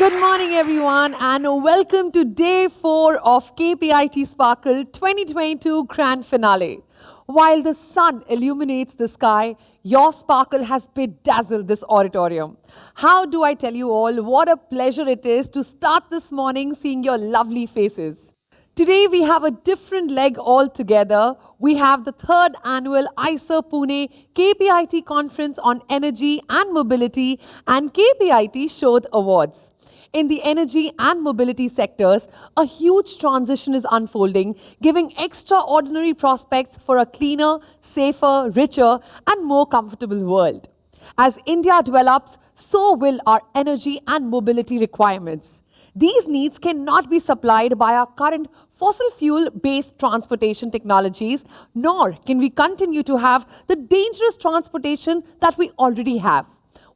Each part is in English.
Good morning, everyone, and welcome to day 4 of KPIT Sparkle 2022 Grand Finale. While the sun illuminates the sky, your sparkle has bedazzled this auditorium. How do I tell you all what a pleasure it is to start this morning seeing your lovely faces. Today we have a different leg altogether. We have the 3rd Annual IISER Pune KPIT Conference on Energy and Mobility and KPIT Shodh Awards. In the energy and mobility sectors, a huge transition is unfolding, giving extraordinary prospects for a cleaner, safer, richer, and more comfortable world. As India develops, so will our energy and mobility requirements. These needs cannot be supplied by our current fossil fuel-based transportation technologies, nor can we continue to have the dangerous transportation that we already have.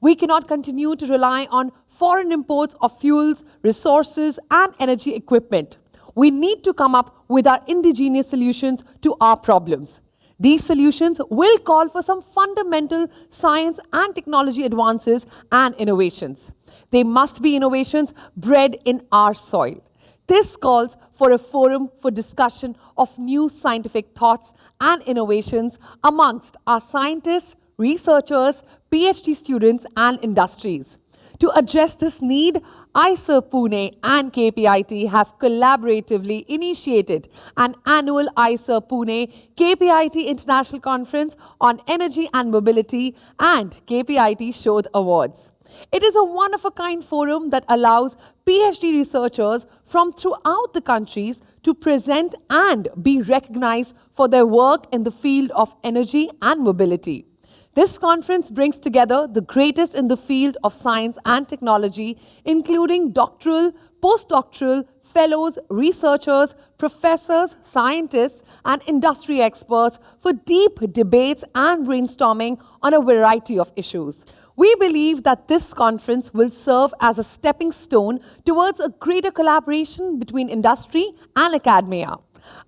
We cannot continue to rely on foreign imports of fuels, resources, and energy equipment. We need to come up with our indigenous solutions to our problems. These solutions will call for some fundamental science and technology advances and innovations. They must be innovations bred in our soil. This calls for a forum for discussion of new scientific thoughts and innovations amongst our scientists, researchers, PhD students, and industries. To address this need, IISER Pune and KPIT have collaboratively initiated an annual IISER Pune KPIT International Conference on Energy and Mobility and KPIT Shodh Awards. It is a one-of-a-kind forum that allows PhD researchers from throughout the countries to present and be recognized for their work in the field of energy and mobility. This conference brings together the greatest in the field of science and technology, including doctoral, postdoctoral, fellows, researchers, professors, scientists, and industry experts for deep debates and brainstorming on a variety of issues. We believe that this conference will serve as a stepping stone towards a greater collaboration between industry and academia.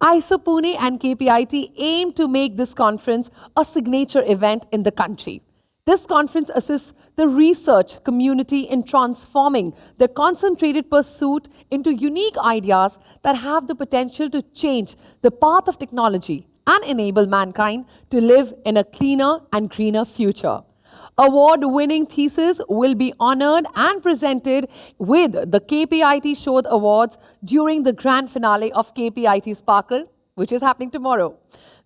IISER Pune and KPIT aim to make this conference a signature event in the country. This conference assists the research community in transforming their concentrated pursuit into unique ideas that have the potential to change the path of technology and enable mankind to live in a cleaner and greener future. Award-winning theses will be honored and presented with the KPIT Shodh Awards during the grand finale of KPIT Sparkle, which is happening tomorrow.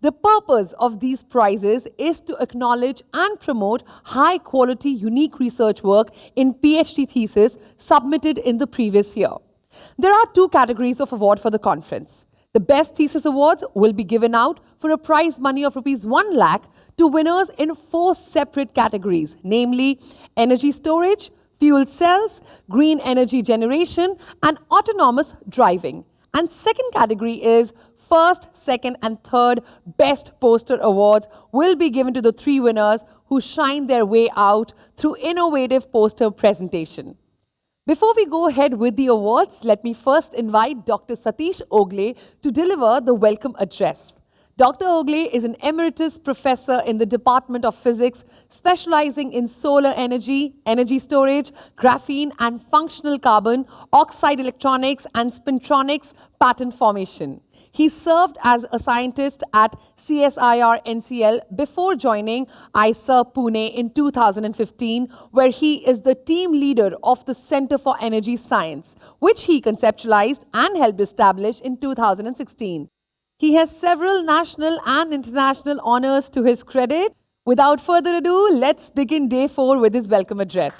The purpose of these prizes is to acknowledge and promote high-quality, unique research work in PhD thesis submitted in the previous year. There are 2 categories of award for the conference. The Best Thesis Awards will be given out for a prize money of Rs 1 lakh to winners in 4 separate categories, namely energy storage, fuel cells, green energy generation, and autonomous driving. And second category is first, second, and third Best Poster Awards will be given to the 3 winners who shine their way out through innovative poster presentation. Before we go ahead with the awards, let me first invite Dr. Satish Ogale to deliver the welcome address. Dr. Ogale is an Emeritus Professor in the Department of Physics, specializing in solar energy, energy storage, graphene and functional carbon, oxide electronics and spintronics pattern formation. He served as a scientist at CSIR NCL before joining IISER Pune in 2015, where he is the team leader of the Center for Energy Science, which he conceptualized and helped establish in 2016. He has several national and international honors to his credit. Without further ado, let's begin day 4 with his welcome address.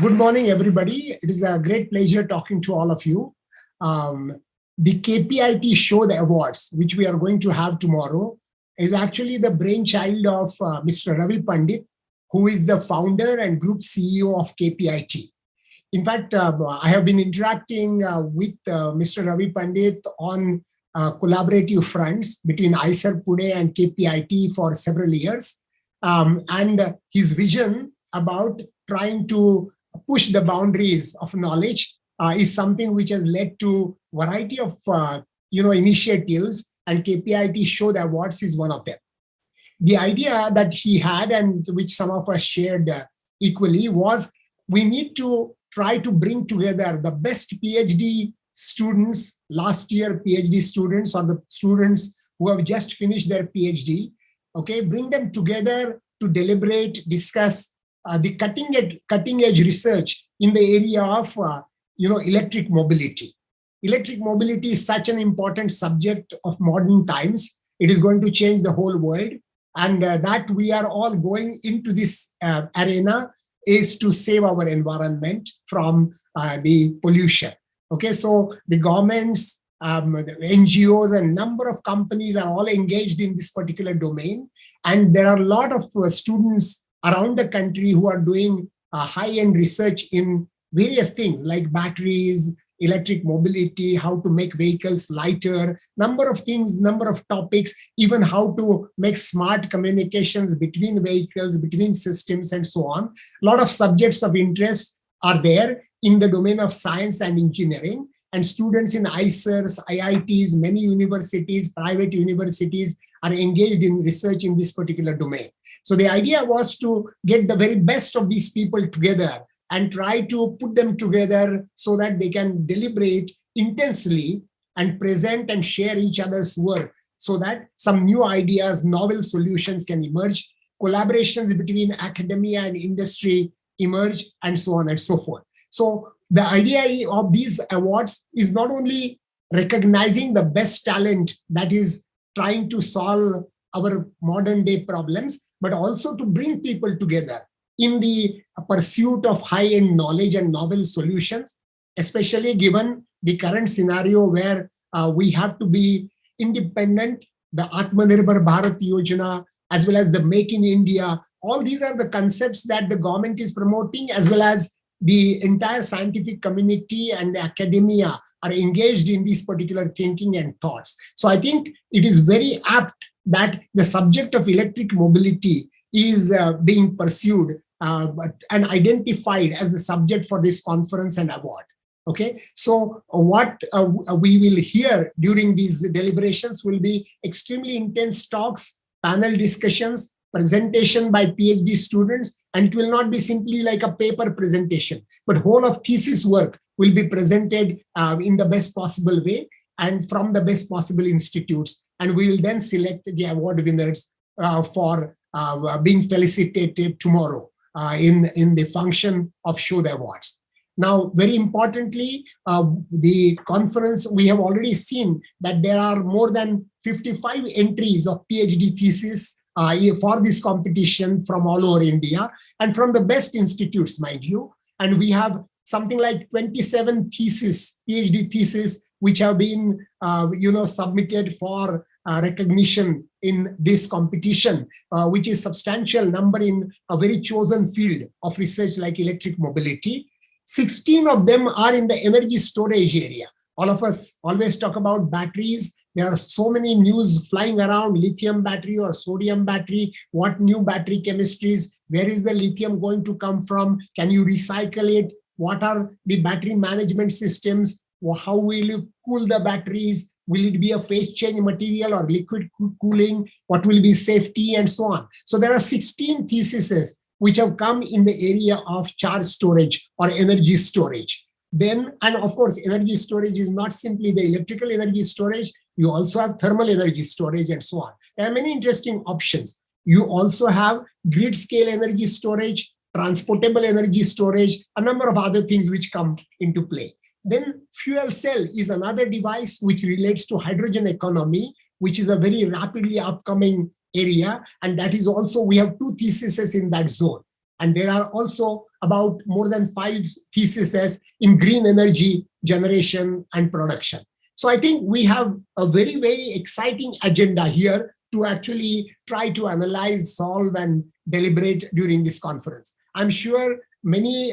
Good morning, everybody. It is a great pleasure talking to all of you. The KPIT Shodh Awards, which we are going to have tomorrow, is actually the brainchild of Mr. Ravi Pandit, who is the founder and group CEO of KPIT. In fact, I have been interacting with Mr. Ravi Pandit on collaborative fronts between IISER Pune and KPIT for several years. And his vision about trying to push the boundaries of knowledge is something which has led to a variety of initiatives, and KPIT Shodh Awards is one of them. The idea that he had, and which some of us shared equally was we need to try to bring together the best PhD students, last year PhD students, or the students who have just finished their PhD, okay, bring them together to deliberate, discuss the cutting edge research in the area of electric mobility. Electric mobility is such an important subject of modern times. It is going to change the whole world, and that we are all going into this arena is to save our environment from the pollution. Okay, so the governments, the NGOs, and number of companies are all engaged in this particular domain, and there are a lot of students around the country who are doing high-end research in various things like batteries, electric mobility, how to make vehicles lighter, number of things, number of topics, even how to make smart communications between vehicles, between systems, and so on. A lot of subjects of interest are there in the domain of science and engineering, and students in IISERs, IITs, many universities, private universities are engaged in research in this particular domain. So the idea was to get the very best of these people together and try to put them together so that they can deliberate intensely and present and share each other's work so that some new ideas, novel solutions can emerge, collaborations between academia and industry emerge, and so on and so forth. So the idea of these awards is not only recognizing the best talent that is trying to solve our modern day problems, but also to bring people together in the pursuit of high-end knowledge and novel solutions, especially given the current scenario where we have to be independent, the Atmanirbhar Bharat Yojana, as well as the Make in India. All these are the concepts that the government is promoting, as well as the entire scientific community and the academia are engaged in this particular thinking and thoughts. So I think it is very apt that the subject of electric mobility is being pursued and identified as the subject for this conference and award. Okay, so what we will hear during these deliberations will be extremely intense talks, panel discussions, presentation by PhD students, and it will not be simply like a paper presentation, but whole of thesis work will be presented in the best possible way and from the best possible institutes. And we will then select the award winners for being felicitated tomorrow in the function of Shodh Awards. Now, very importantly, the conference, we have already seen that there are more than 55 entries of PhD thesis for this competition from all over India and from the best institutes, mind you. And we have something like 27 theses, PhD theses, which have been submitted for recognition in this competition, which is substantial number in a very chosen field of research like electric mobility. 16 of them are in the energy storage area. All of us always talk about batteries. There are so many news flying around, lithium battery or sodium battery, what new battery chemistries, where is the lithium going to come from, can you recycle it, what are the battery management systems, how will you cool the batteries, will it be a phase change material or liquid cooling, what will be safety, and so on. So there are 16 theses which have come in the area of charge storage or energy storage. Then, and of course, energy storage is not simply the electrical energy storage, you also have thermal energy storage and so on. There are many interesting options. You also have grid scale energy storage, transportable energy storage, a number of other things which come into play. Then fuel cell is another device which relates to hydrogen economy, which is a very rapidly upcoming area. And that is also, we have 2 theses in that zone. And there are also about more than 5 theses in green energy generation and production. So I think we have a very, very exciting agenda here to actually try to analyze, solve, and deliberate during this conference. I'm sure many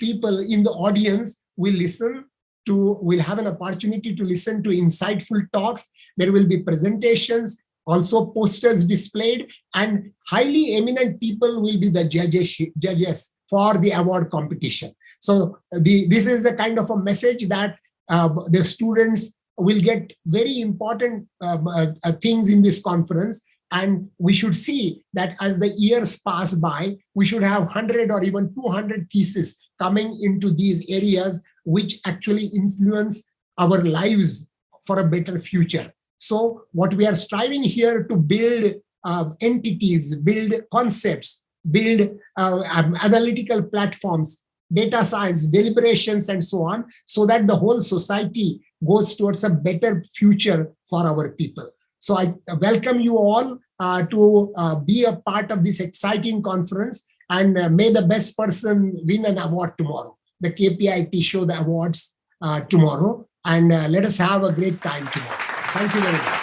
people in the audience will have an opportunity to listen to insightful talks. There will be presentations, also posters displayed, and highly eminent people will be the judges for the award competition. So this is the kind of a message that the students will get very important things in this conference. And we should see that as the years pass by, we should have 100 or even 200 theses coming into these areas which actually influence our lives for a better future. So what we are striving here to build entities, build concepts, build analytical platforms, data science, deliberations, and so on, so that the whole society goes towards a better future for our people. So I welcome you all to be a part of this exciting conference, and may the best person win an award tomorrow. The KPIT show the awards tomorrow, and let us have a great time tomorrow. Thank you very much.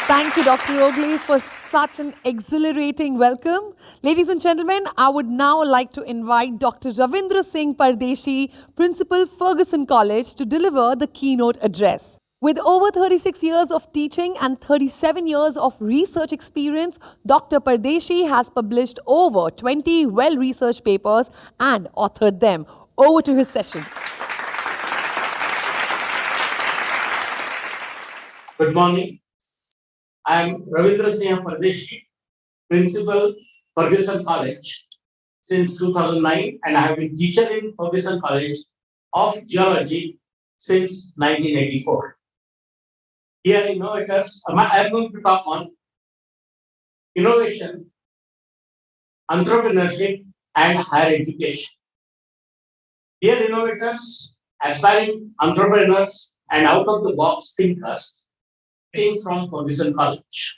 Thank you, Dr. Ogale, for such an exhilarating welcome. Ladies and gentlemen, I would now like to invite Dr. Ravindrasing Pardeshi, Principal, Fergusson College, to deliver the keynote address. With over 36 years of teaching and 37 years of research experience, Dr. Pardeshi has published over 20 well-researched papers and authored them. Over to his session. Good morning. I am Ravindrasing Pardeshi, Principal, Fergusson College since 2009, and I have been teacher in Fergusson College of Geology since 1984. Here, innovators, I am going to talk on innovation, entrepreneurship, and higher education. Here, innovators, aspiring entrepreneurs, and out-of-the-box thinkers from Fergusson College.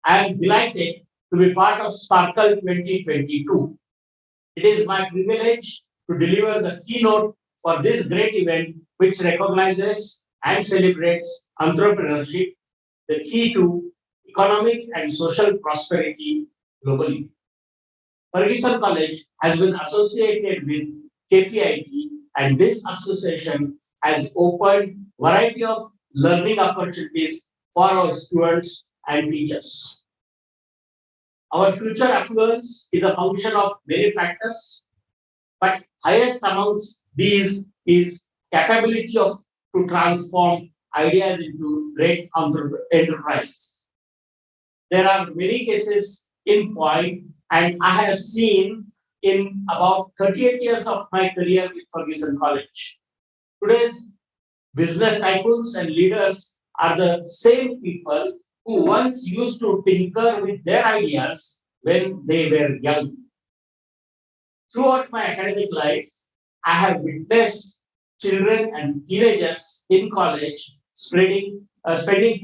I am delighted to be part of Sparkle 2022. It is my privilege to deliver the keynote for this great event, which recognizes and celebrates entrepreneurship, the key to economic and social prosperity globally. Fergusson College has been associated with KPIT, and this association has opened a variety of learning opportunities for our students and teachers. Our future affluence is a function of many factors, but highest amongst these is capability to transform ideas into great enterprises. There are many cases in point, and I have seen in about 38 years of my career with Fergusson College. Today's business tycoons and leaders are the same people who once used to tinker with their ideas when they were young. Throughout my academic life, I have witnessed children and teenagers in college spending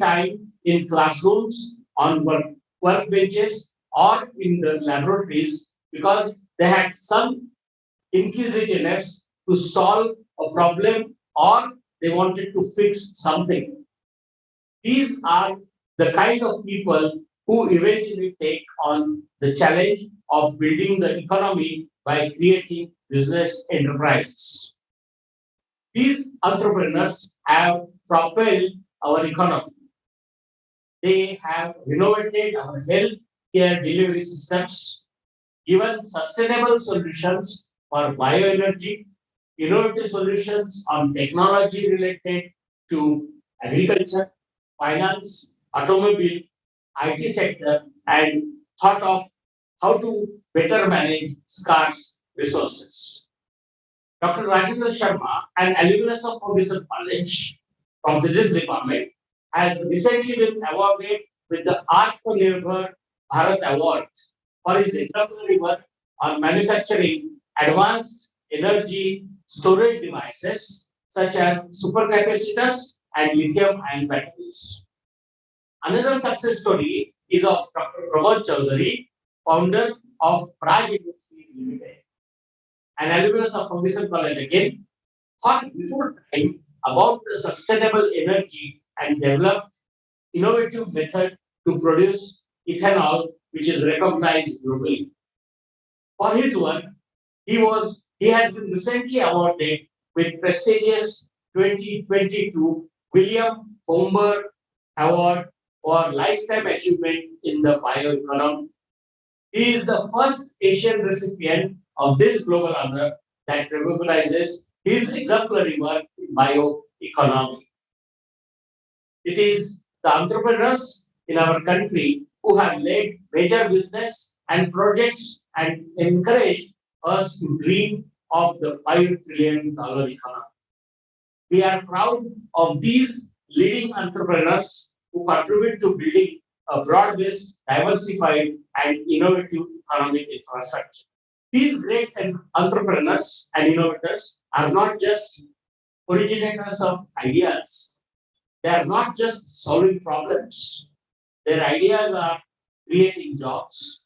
time in classrooms, on workbenches, or in the laboratories because they had some inquisitiveness to solve a problem or they wanted to fix something. These are the kind of people who eventually take on the challenge of building the economy by creating business enterprises. These entrepreneurs have propelled our economy. They have innovated our health care delivery systems, given sustainable solutions for bioenergy, innovative solutions on technology related to agriculture, finance, automobile, IT sector, and thought of how to better manage scarce resources. Dr. Rajendra Sharma, an alumnus of Fergusson College from Physics Department, has recently been awarded with the Atmanirbhar Bharat Award for his exemplary work on manufacturing advanced energy storage devices such as supercapacitors and lithium-ion batteries. Another success story is of Dr. Pramod Chaudhary, founder of Praj Industries Limited. An alumnus of Fergusson College again, thought before time about the sustainable energy and developed innovative method to produce ethanol, which is recognized globally. For his work, he has been recently awarded with prestigious 2022 William Homburg Award for lifetime achievement in the bioeconomy. He is the first Asian recipient of this global honor that recognizes his exemplary work in bioeconomy. It is the entrepreneurs in our country who have led major business and projects and encouraged us to dream of the $5 trillion economy. We are proud of these leading entrepreneurs who contribute to building a broad-based, diversified, and innovative economic infrastructure. These great entrepreneurs and innovators are not just originators of ideas. They are not just solving problems. Their ideas are creating jobs.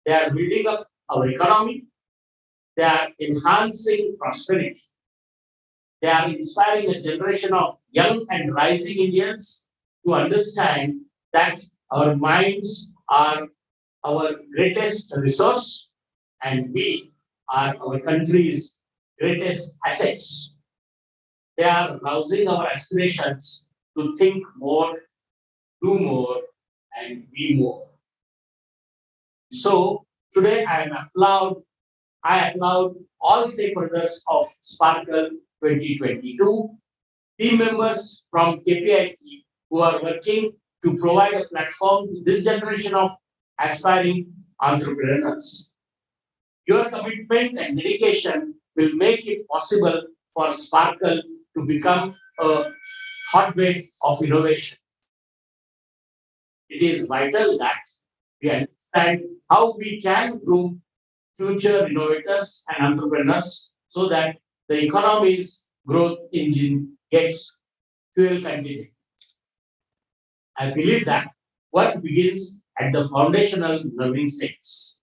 They are building up our economy. They are enhancing prosperity. They are inspiring a generation of young and rising Indians to understand that our minds are our greatest resource and we are our country's greatest assets. They are rousing our aspirations to think more, do more, and be more. So today I applaud all stakeholders of Sparkle 2022, team members from KPIT who are working to provide a platform to this generation of aspiring entrepreneurs. Your commitment and dedication will make it possible for Sparkle to become a hotbed of innovation. It is vital that we understand how we can groom future innovators and entrepreneurs so that the economy's growth engine gets fuel continuity. I believe that work begins at the foundational learning stage.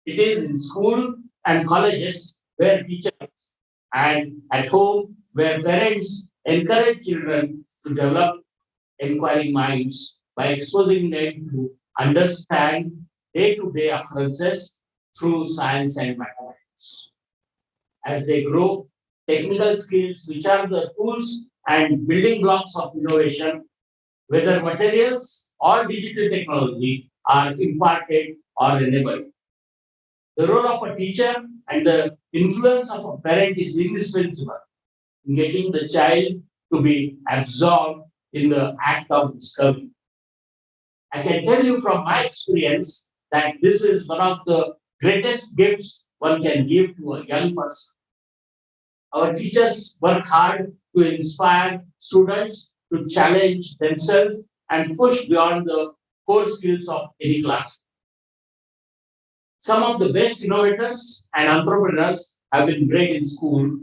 It is in school and colleges where teachers and at home where parents encourage children to develop inquiring minds by exposing them to understand day-to-day occurrences through science and mathematics. As they grow, technical skills, which are the tools and building blocks of innovation, whether materials or digital technology, are imparted or enabled. The role of a teacher and the influence of a parent is indispensable in getting the child to be absorbed in the act of discovery. I can tell you from my experience that this is one of the greatest gifts one can give to a young person. Our teachers work hard to inspire students to challenge themselves and push beyond the core skills of any class. Some of the best innovators and entrepreneurs have been bred in school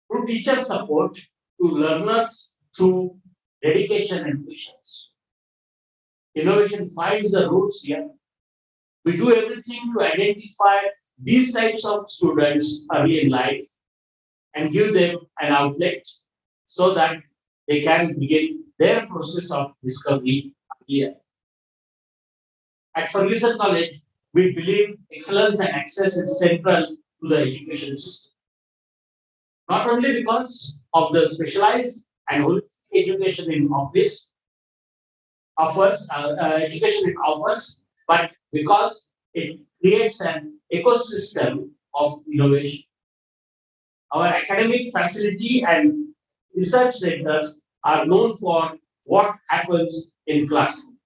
through teacher support to learners through dedication and patience. Innovation finds the roots here. We do everything to identify these types of students early in life and give them an outlet so that they can begin their process of discovery here. At Fergusson College, we believe excellence and access is central to the education system. Not only because of the specialized and holistic education in office education it offers, but because it creates an ecosystem of innovation. Our academic facility and research centers are known for what happens in classroom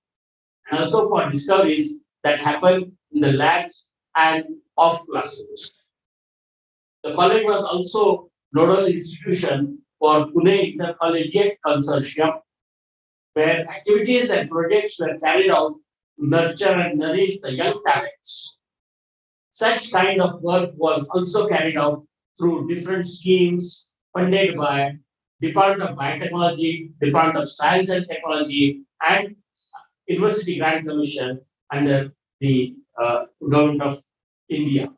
and also for discoveries that happen in the labs and off classrooms. The college was also nodal institution for Pune Intercollegiate Consortium, where activities and projects were carried out to nurture and nourish the young talents. Such kind of work was also carried out through different schemes funded by Department of Biotechnology, Department of Science and Technology, and University Grant Commission under the Government of India.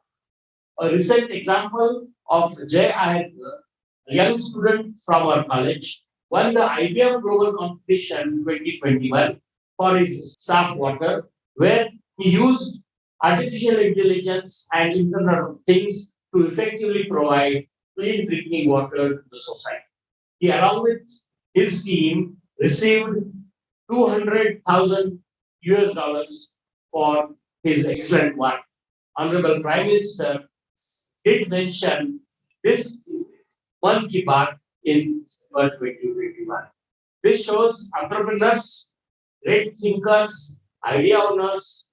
A recent example of Jay Ahir, a young student from our college, won the IBM Global Competition 2021 for his SAP water, where he used artificial intelligence and Internet of Things to effectively provide clean drinking water to the society. He, along with his team, received 200,000 US dollars for his excellent work. Honorable Prime Minister did mention this Mann Ki Baat in December 2021. This shows entrepreneurs, great thinkers, idea owners,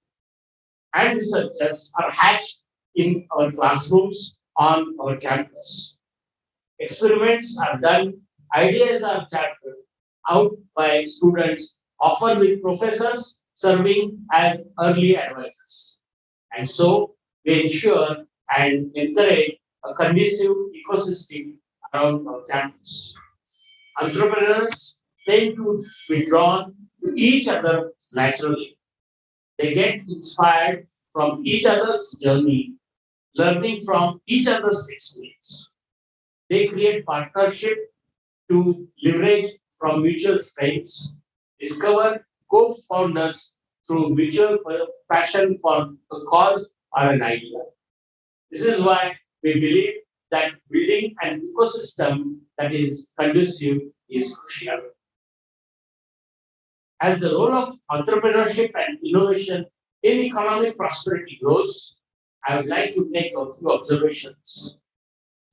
and researchers are hatched in our classrooms on our campus. Experiments are done, ideas are charted out by students, often with professors serving as early advisors. And so we ensure and encourage a conducive ecosystem around our campus. Entrepreneurs tend to be drawn to each other naturally. They get inspired from each other's journey, learning from each other's experience. They create partnership to leverage from mutual strengths, discover co-founders through mutual passion for a cause or an idea. This is why we believe that building an ecosystem that is conducive is crucial. As the role of entrepreneurship and innovation in economic prosperity grows, I would like to make a few observations.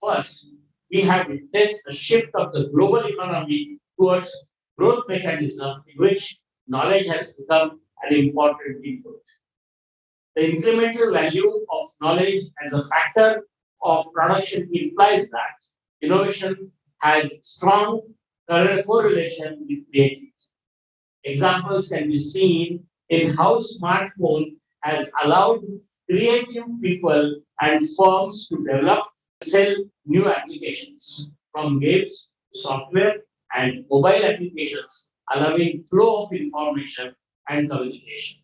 First, we have witnessed a shift of the global economy towards growth mechanism in which knowledge has become an important input. The incremental value of knowledge as a factor of production implies that innovation has strong correlation with creativity. Examples can be seen in how smartphone has allowed creative people and firms to develop and sell new applications from games to software and mobile applications, allowing flow of information and communication.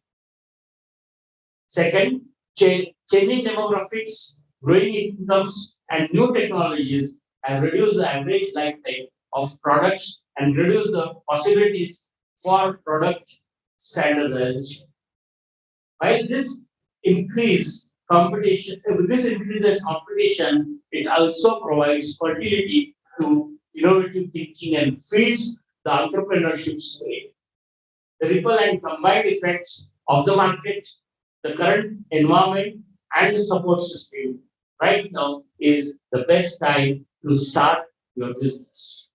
Second, changing demographics, growing incomes, and new technologies have reduced the average lifetime of products and reduced the possibilities for product standardization. While this increases competition, it also provides fertility to innovative thinking and feeds the entrepreneurship spirit. The ripple and combined effects of the market, the current environment, and the support system right now is the best time to start your business.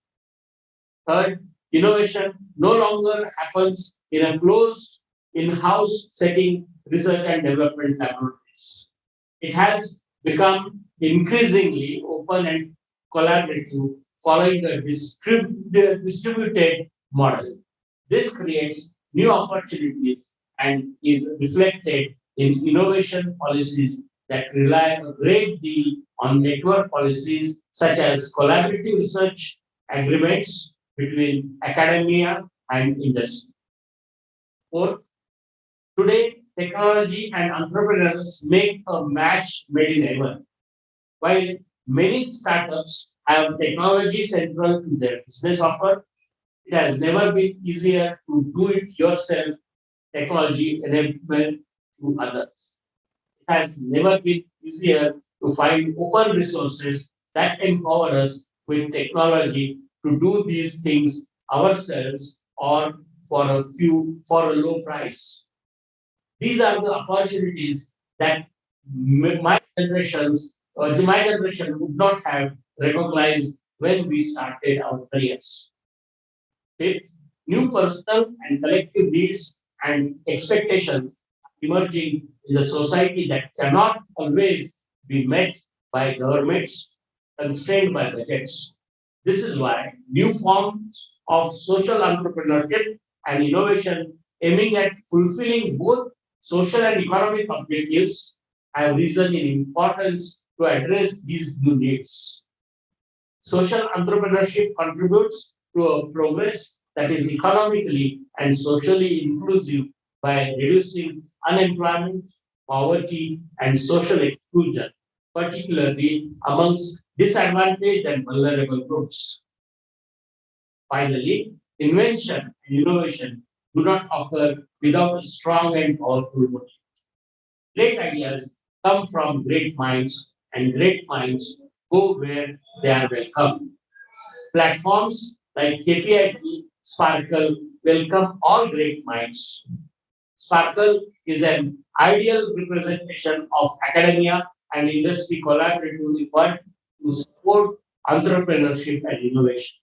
Third, innovation no longer happens in a closed in-house setting research and development laboratories. It has become increasingly open and collaborative following a distributed model. This creates new opportunities and is reflected in innovation policies that rely a great deal on network policies such as collaborative research agreements between academia and industry. Fourth, today technology and entrepreneurs make a match made in heaven. While many startups have technology central to their business offer, it has never been easier to do it yourself technology enablement to others. It has never been easier to find open resources that empower us with technology to do these things ourselves or for a low price. These are the opportunities that my generation would not have recognized when we started our careers. Fifth, new personal and collective needs and expectations emerging in the society that cannot always be met by governments constrained by budgets. This is why new forms of social entrepreneurship and innovation aiming at fulfilling both social and economic objectives have risen in importance to address these new needs. Social entrepreneurship contributes to a progress that is economically and socially inclusive by reducing unemployment, poverty, and social exclusion, particularly amongst disadvantaged and vulnerable groups. Finally, invention and innovation do not occur without a strong and powerful motive. Great ideas come from great minds, and great minds go where they are welcome. Platforms like KPIT Sparkle welcome all great minds. Sparkle is an ideal representation of academia and industry collaborative effort to support entrepreneurship and innovation.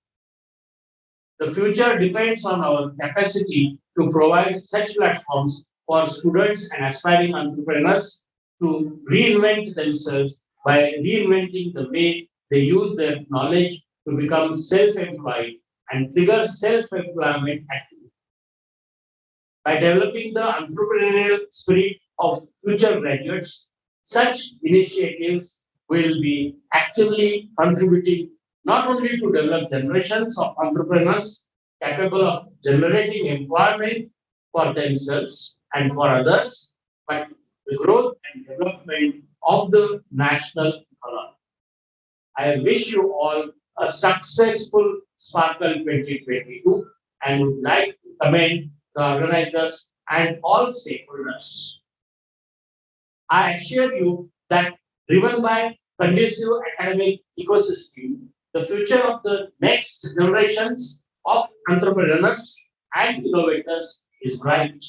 The future depends on our capacity to provide such platforms for students and aspiring entrepreneurs to reinvent themselves by reinventing the way they use their knowledge to become self-employed and trigger self-employment activity. By developing the entrepreneurial spirit of future graduates, such initiatives will be actively contributing not only to develop generations of entrepreneurs capable of generating employment for themselves and for others, but the growth and development of the national economy. I wish you all a successful Sparkle 2022 and would like to commend the organizers and all stakeholders. I assure you that driven by conducive academic ecosystem, the future of the next generations of entrepreneurs and innovators is bright.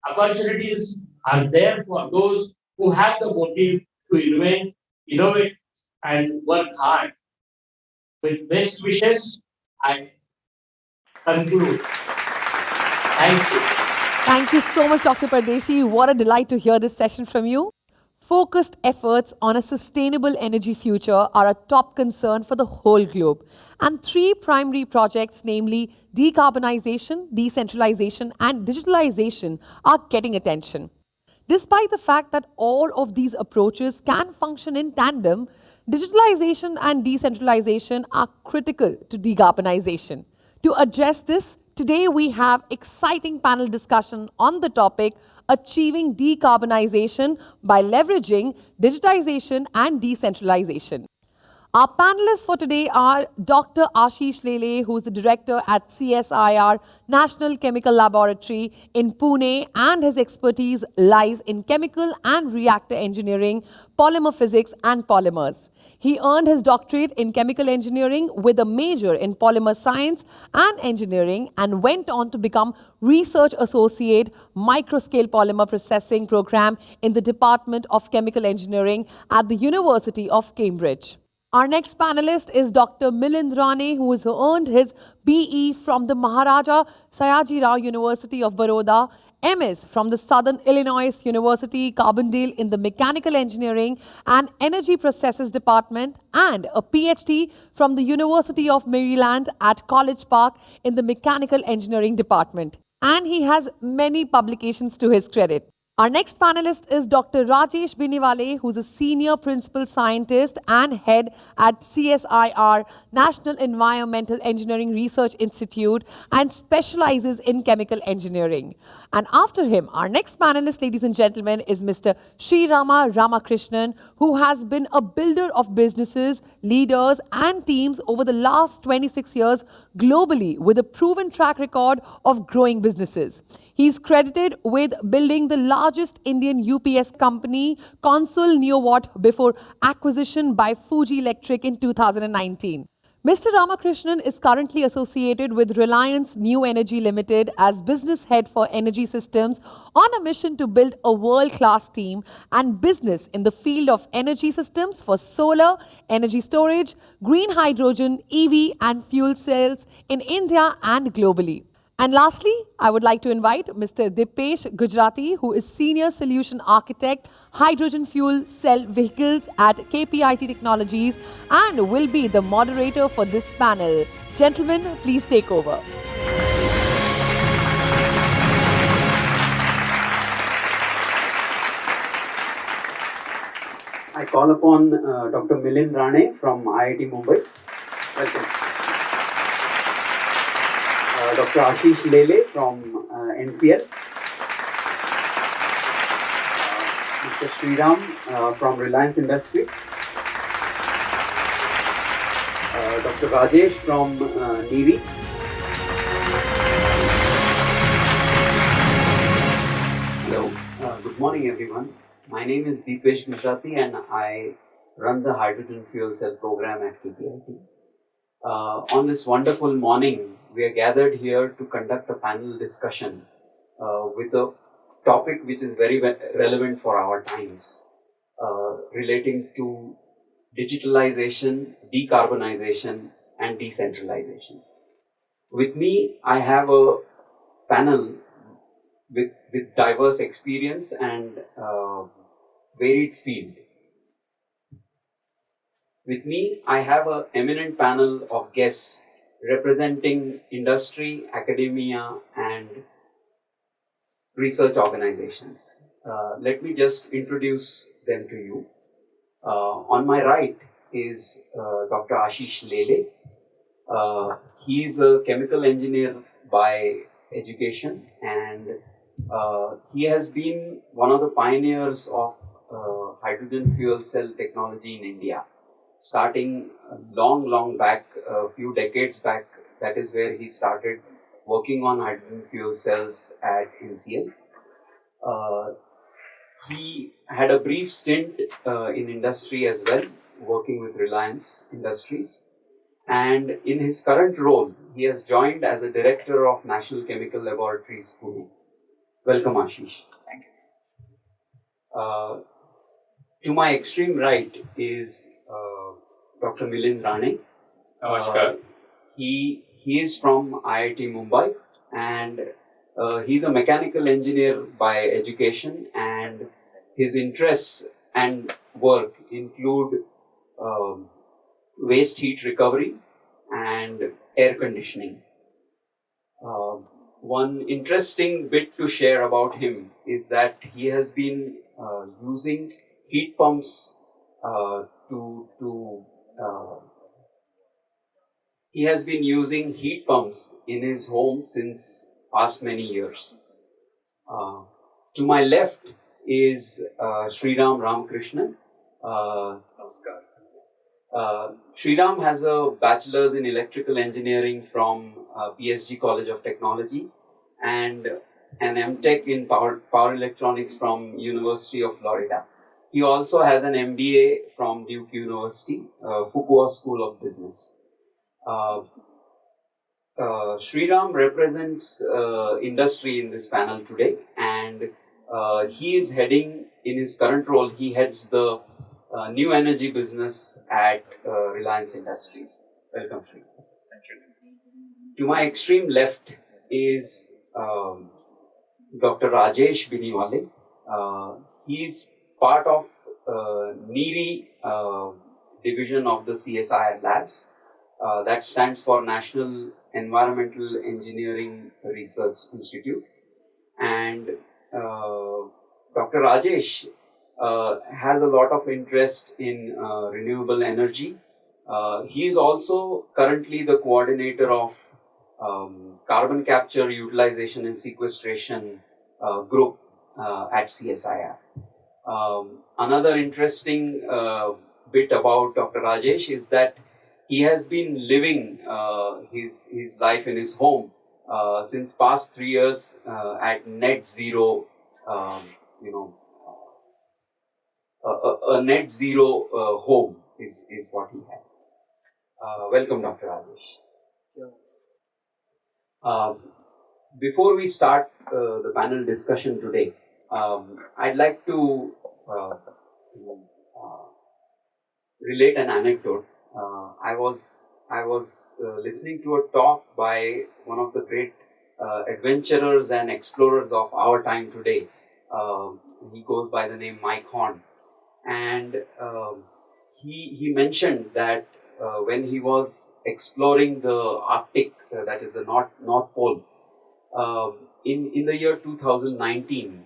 Opportunities are there for those who have the motive to invent, innovate, and work hard. With best wishes, I conclude. Thank you. Thank you so much, Dr. Pardeshi. What a delight to hear this session from you. Focused efforts on a sustainable energy future are a top concern for the whole globe. And three primary projects, namely decarbonization, decentralization, and digitalization, are getting attention. Despite the fact that all of these approaches can function in tandem, digitalization and decentralization are critical to decarbonization. To address this, today we have exciting panel discussion on the topic Achieving Decarbonisation by Leveraging Digitization and Decentralization. Our panelists for today are Dr. Ashish Lele, who is the director at CSIR National Chemical Laboratory in Pune, and his expertise lies in chemical and reactor engineering, polymer physics, and polymers. He earned his doctorate in chemical engineering with a major in polymer science and engineering and went on to become research associate microscale polymer processing program in the Department of Chemical Engineering at the University of Cambridge. Our next panelist is Dr. Milind Rane, who has earned his BE from the Maharaja Sayaji Rao University of Baroda, MS from the Southern Illinois University, Carbondale in the Mechanical Engineering and Energy Processes Department, and a PhD from the University of Maryland at College Park in the Mechanical Engineering Department. And he has many publications to his credit. Our next panelist is Dr. Rajesh Biniwale, who's a senior principal scientist and head at CSIR, National Environmental Engineering Research Institute, and specializes in chemical engineering. And after him, our next panelist, ladies and gentlemen, is Mr. Sri Rama Ramakrishnan, who has been a builder of businesses, leaders, and teams over the last 26 years globally with a proven track record of growing businesses. He's credited with building the largest Indian UPS company, Consul Neowatt, before acquisition by Fuji Electric in 2019. Mr. Ramakrishnan is currently associated with Reliance New Energy Limited as business head for energy systems on a mission to build a world-class team and business in the field of energy systems for solar, energy storage, green hydrogen, EV and fuel cells in India and globally. And lastly, I would like to invite Mr. Deepesh Gujarathi, who is Senior Solution Architect, Hydrogen Fuel Cell Vehicles at KPIT Technologies, and will be the moderator for this panel. Gentlemen, please take over. I call upon Dr. Milind Rane from IIT Mumbai. Welcome. Dr. Ashish Lele from NCL. Mr. Sriram from Reliance Industry. Dr. Rajesh from Navy. Hello. Good morning, everyone. My name is Deepesh Gujarathi and I run the hydrogen fuel cell program at KPIT. On this wonderful morning, we are gathered here to conduct a panel discussion with a topic which is very relevant for our times, relating to digitalization, decarbonization, and decentralization. With me, I have a panel with diverse experience and varied field. With me, I have an eminent panel of guests representing industry, academia, and research organizations. Let me just introduce them to you. On my right is Dr. Ashish Lele. He is a chemical engineer by education, and he has been one of the pioneers of hydrogen fuel cell technology in India. Starting long back, a few decades back, that is where he started working on hydrogen fuel cells at NCL. He had a brief stint in industry as well, working with Reliance Industries. And in his current role, he has joined as a director of National Chemical Laboratories, Pune. Welcome, Ashish. Thank you. To my extreme right is Dr. Milind Rane. Namaskar. He is from IIT Mumbai, and he's a mechanical engineer by education, and his interests and work include waste heat recovery and air conditioning. One interesting bit to share about him is that he has been using heat pumps he has been using heat pumps in his home since past many years. To my left is Sriram Ramakrishnan. Namaskar. Sriram has a bachelor's in electrical engineering from PSG College of Technology and an MTech in power electronics from University of Florida. He also has an MBA from Duke University, Fuqua School of Business. Sriram represents industry in this panel today, and he is heading, in his current role, he heads the new energy business at Reliance Industries. Welcome, Sriram. Thank you. To my extreme left is Dr. Rajesh Biniwale. He is part of NEERI division of the CSIR labs. That stands for National Environmental Engineering Research Institute. And Dr. Rajesh has a lot of interest in renewable energy. He is also currently the coordinator of carbon capture, utilization and sequestration group at CSIR. Another interesting bit about Dr. Rajesh is that he has been living his life in his home since past 3 years at net zero, a net zero home is what he has. Welcome, Dr. Rajesh. Before we start the panel discussion today, I'd like to relate an anecdote. I was listening to a talk by one of the great adventurers and explorers of our time today. He goes by the name Mike Horn, and he mentioned that when he was exploring the Arctic, that is the North Pole, in the year 2019,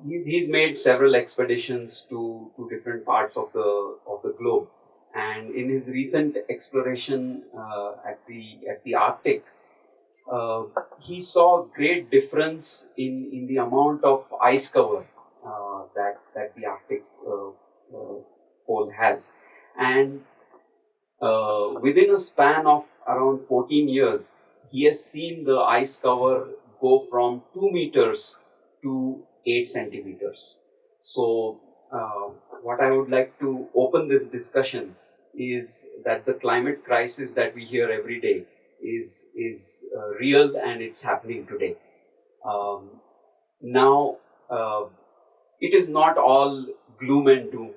he's made several expeditions to different parts of the globe, and in his recent exploration at the Arctic, he saw great difference in the amount of ice cover that the Arctic pole has, and within a span of around 14 years, he has seen the ice cover go from 2 meters to 8 centimeters. So, what I would like to open this discussion is that the climate crisis that we hear every day is real, and it's happening today. Now, it is not all gloom and doom.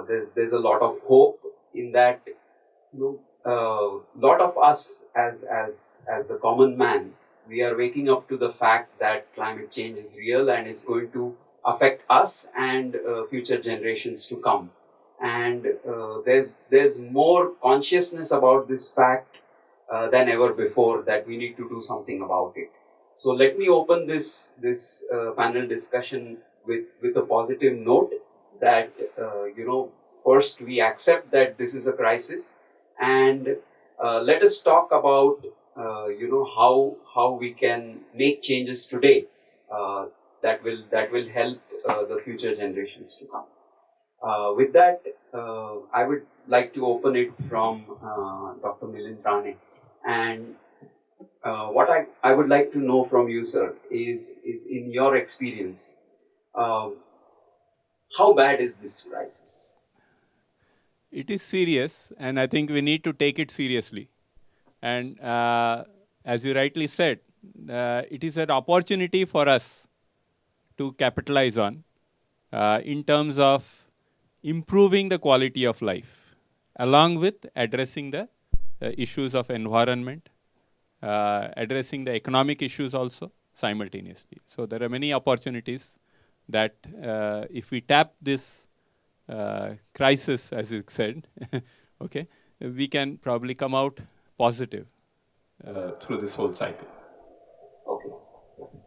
There's a lot of hope in that. Lot of us as the common man we are waking up to the fact that climate change is real and it's going to affect us and future generations to come. And there's more consciousness about this fact than ever before, that we need to do something about it. So let me open this panel discussion with a positive note that first we accept that this is a crisis, and let us talk about how we can make changes today that will help the future generations to come. With that, I would like to open it from Dr. Milind Rane. And what I would like to know from you, sir, is in your experience, how bad is this crisis? It is serious, and I think we need to take it seriously. And as you rightly said, it is an opportunity for us to capitalize on in terms of improving the quality of life, along with addressing the issues of environment, addressing the economic issues also simultaneously. So there are many opportunities that if we tap this crisis, as you said, okay, we can probably come out positive through this whole cycle. Okay,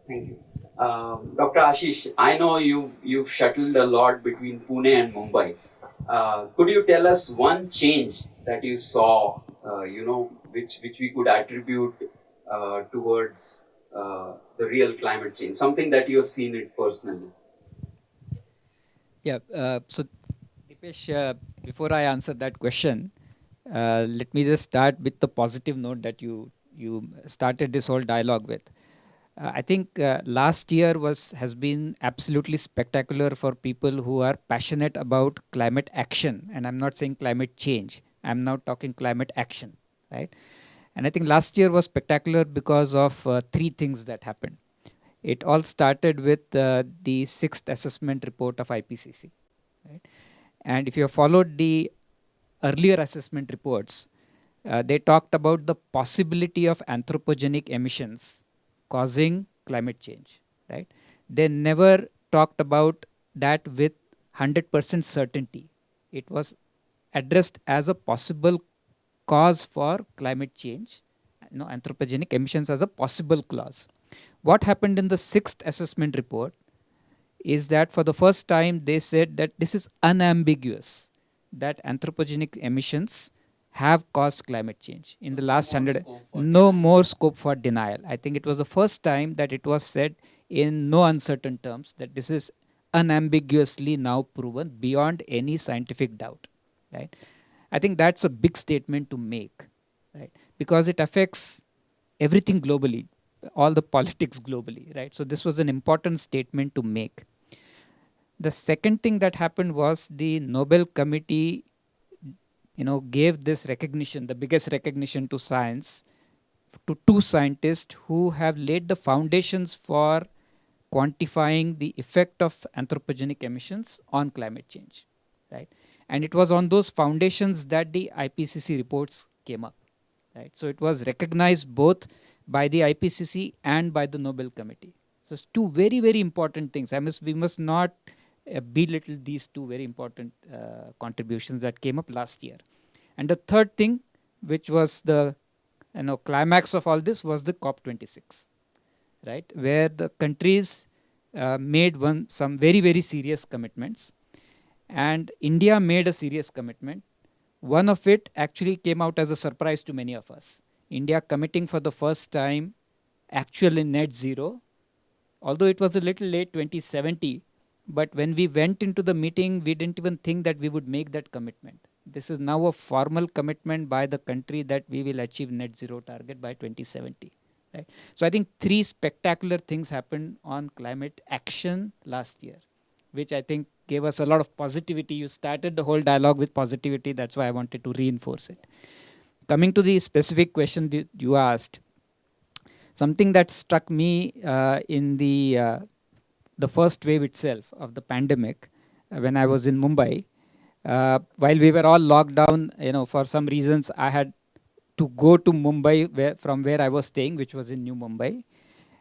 thank you. Dr. Ashish, I know you've shuttled a lot between Pune and Mumbai. Could you tell us one change that you saw, which we could attribute towards the real climate change, something that you have seen it personally? Yeah, so Deepesh, before I answer that question, let me just start with the positive note that you started this whole dialogue with. I think last year has been absolutely spectacular for people who are passionate about climate action, and I'm not saying climate change. I'm now talking climate action, right? And I think last year was spectacular because of three things that happened. It all started with the sixth assessment report of IPCC, right? And if you have followed the earlier assessment reports, they talked about the possibility of anthropogenic emissions causing climate change, right? They never talked about that with 100% certainty. It was addressed as a possible cause for climate change, anthropogenic emissions as a possible cause. What happened in the sixth assessment report is that for the first time they said that this is unambiguous, that anthropogenic emissions have caused climate change in the last 100. No more scope for denial. I think it was the first time that it was said in no uncertain terms that this is unambiguously now proven beyond any scientific doubt, right? I think that's a big statement to make, right? Because it affects everything globally, all the politics globally, right? So this was an important statement to make. The second thing that happened was the Nobel Committee, gave this recognition, the biggest recognition to science, to two scientists who have laid the foundations for quantifying the effect of anthropogenic emissions on climate change, right? And it was on those foundations that the IPCC reports came up, right? So it was recognized both by the IPCC and by the Nobel Committee. So it's two very, very important things. We must not belittle these two very important contributions that came up last year. And the third thing, which was the climax of all this, was the COP26, right? Where the countries made some very, very serious commitments. And India made a serious commitment. One of it actually came out as a surprise to many of us. India committing for the first time actually net zero, although it was a little late, 2070. But when we went into the meeting, we didn't even think that we would make that commitment. This is now a formal commitment by the country that we will achieve net zero target by 2070. Right? So I think three spectacular things happened on climate action last year, which I think gave us a lot of positivity. You started the whole dialogue with positivity. That's why I wanted to reinforce it. Coming to the specific question that you asked, something that struck me in the first wave itself of the pandemic, when I was in Mumbai, while we were all locked down, for some reasons I had to go to Mumbai from where I was staying, which was in New Mumbai.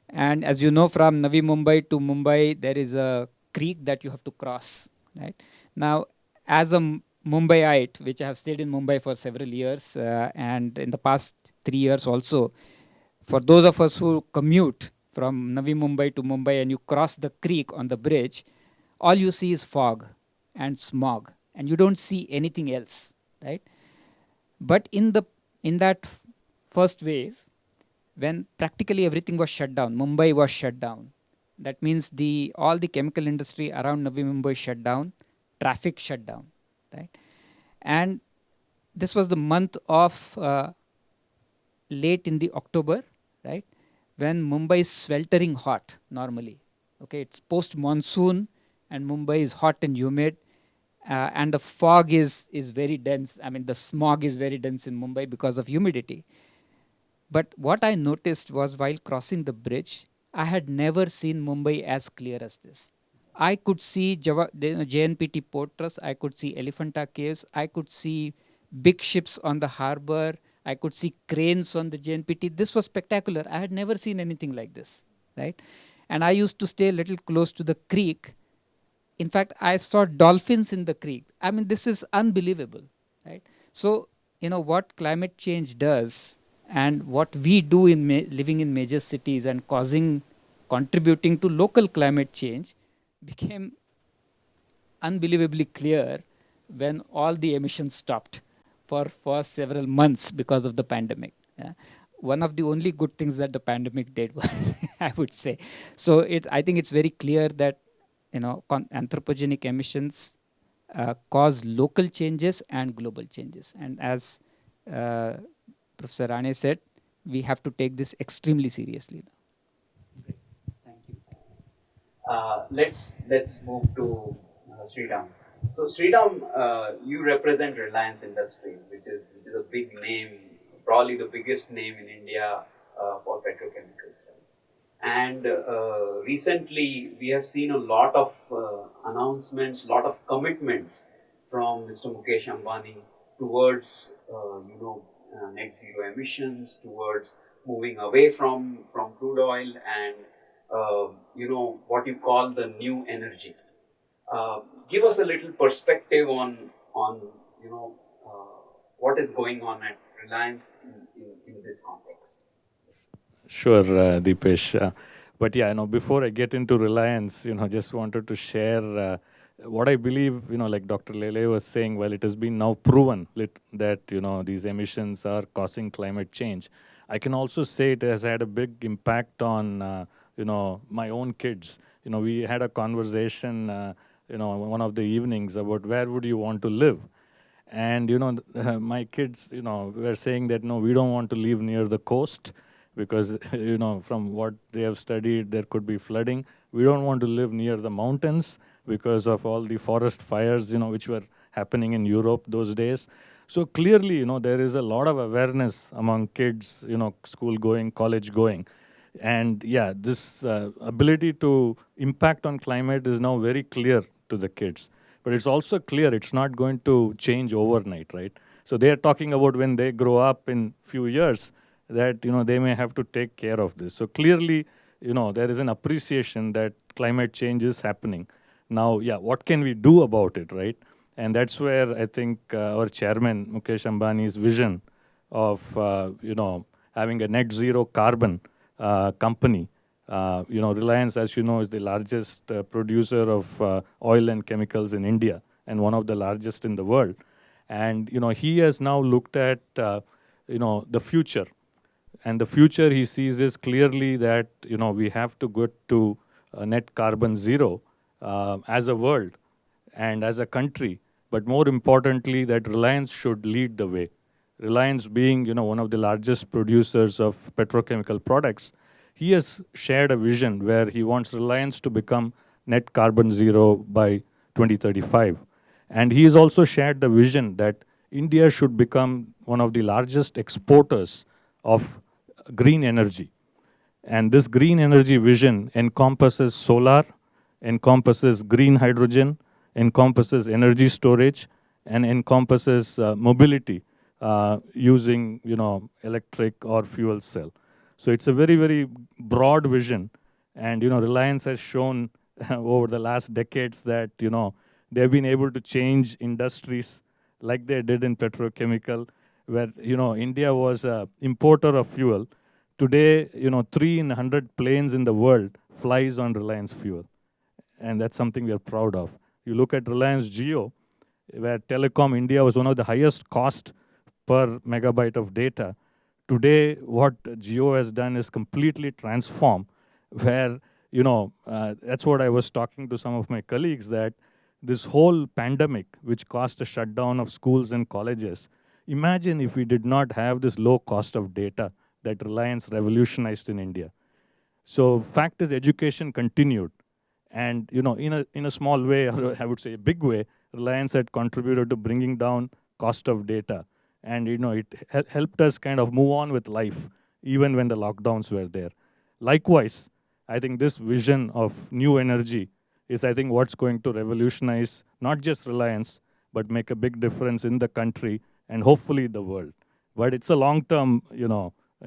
And as you know, from Navi Mumbai to Mumbai, there is a creek that you have to cross. Right now, as a Mumbaiite, which I have stayed in Mumbai for several years, and in the past 3 years also, for those of us who commute from Navi Mumbai to Mumbai and you cross the creek on the bridge, all you see is fog and smog, and you don't see anything else, right? But in that first wave, when practically everything was shut down, Mumbai was shut down. That means all the chemical industry around Navi Mumbai shut down, traffic shut down, right? And this was the month of late in the October, right? When Mumbai is sweltering hot normally. Okay, it's post monsoon and Mumbai is hot and humid, and the fog is very dense. I mean, the smog is very dense in Mumbai because of humidity. But what I noticed was while crossing the bridge, I had never seen Mumbai as clear as this. I could see JNPT Port Trust, I could see Elephanta Caves, I could see big ships on the harbor, I could see cranes on the JNPT. This was spectacular. I had never seen anything like this, right? And I used to stay a little close to the creek. In fact, I saw dolphins in the creek. I mean, this is unbelievable, right? So, what climate change does and what we do in living in major cities and contributing to local climate change became unbelievably clear when all the emissions stopped for several months because of the pandemic. Yeah. One of the only good things that the pandemic did was, I would say. So I think it's very clear that anthropogenic emissions cause local changes and global changes. And as Professor Rane said, we have to take this extremely seriously now. Thank you. Let's move to Sriram. So Sriram, you represent Reliance Industries, which is a big name, probably the biggest name in India for petrochemicals. And recently, we have seen a lot of announcements, a lot of commitments from Mr. Mukesh Ambani towards, net zero emissions, towards moving away from crude oil and, what you call the new energy. Give us a little perspective on what is going on at Reliance in this context. Sure, Deepesh. But yeah, before I get into Reliance, just wanted to share what I believe, like Dr. Lele was saying, well, it has been now proven that, these emissions are causing climate change. I can also say it has had a big impact on, my own kids. We had a conversation, one of the evenings about where would you want to live? And, my kids, were saying that, no, we don't want to live near the coast because, from what they have studied, there could be flooding. We don't want to live near the mountains because of all the forest fires, which were happening in Europe those days. So clearly, there is a lot of awareness among kids, school going, college going. And yeah, this ability to impact on climate is now very clear to the kids. But it's also clear it's not going to change overnight, right? So they are talking about when they grow up in few years that, they may have to take care of this. So clearly, there is an appreciation that climate change is happening. Now, yeah, what can we do about it, right? And that's where I think our chairman, Mukesh Ambani's vision of, having a net zero carbon company. Reliance, as you know, is the largest producer of oil and chemicals in India and one of the largest in the world. And, he has now looked at, the future. And the future he sees is clearly that, we have to go to net carbon zero as a world and as a country. But more importantly, that Reliance should lead the way. Reliance being, one of the largest producers of petrochemical products, he has shared a vision where he wants Reliance to become net carbon zero by 2035. And he has also shared the vision that India should become one of the largest exporters of green energy. And this green energy vision encompasses solar, encompasses green hydrogen, encompasses energy storage, and encompasses mobility using, electric or fuel cell. So it's a very, very broad vision. And, Reliance has shown over the last decades that, they've been able to change industries like they did in petrochemical, where, India was a importer of fuel. Today, 3 in 100 planes in the world flies on Reliance fuel. And that's something we are proud of. You look at Reliance Jio, where Telecom India was one of the highest cost per megabyte of data. Today, what Jio has done is completely transform, where, that's what I was talking to some of my colleagues, that this whole pandemic, which caused a shutdown of schools and colleges, imagine if we did not have this low cost of data that Reliance revolutionized in India. So fact is, education continued. And in a small way, or I would say a big way, Reliance had contributed to bringing down cost of data. And it helped us kind of move on with life, even when the lockdowns were there. Likewise, I think this vision of new energy is, I think, what's going to revolutionize not just Reliance, but make a big difference in the country and hopefully the world. But it's a long-term,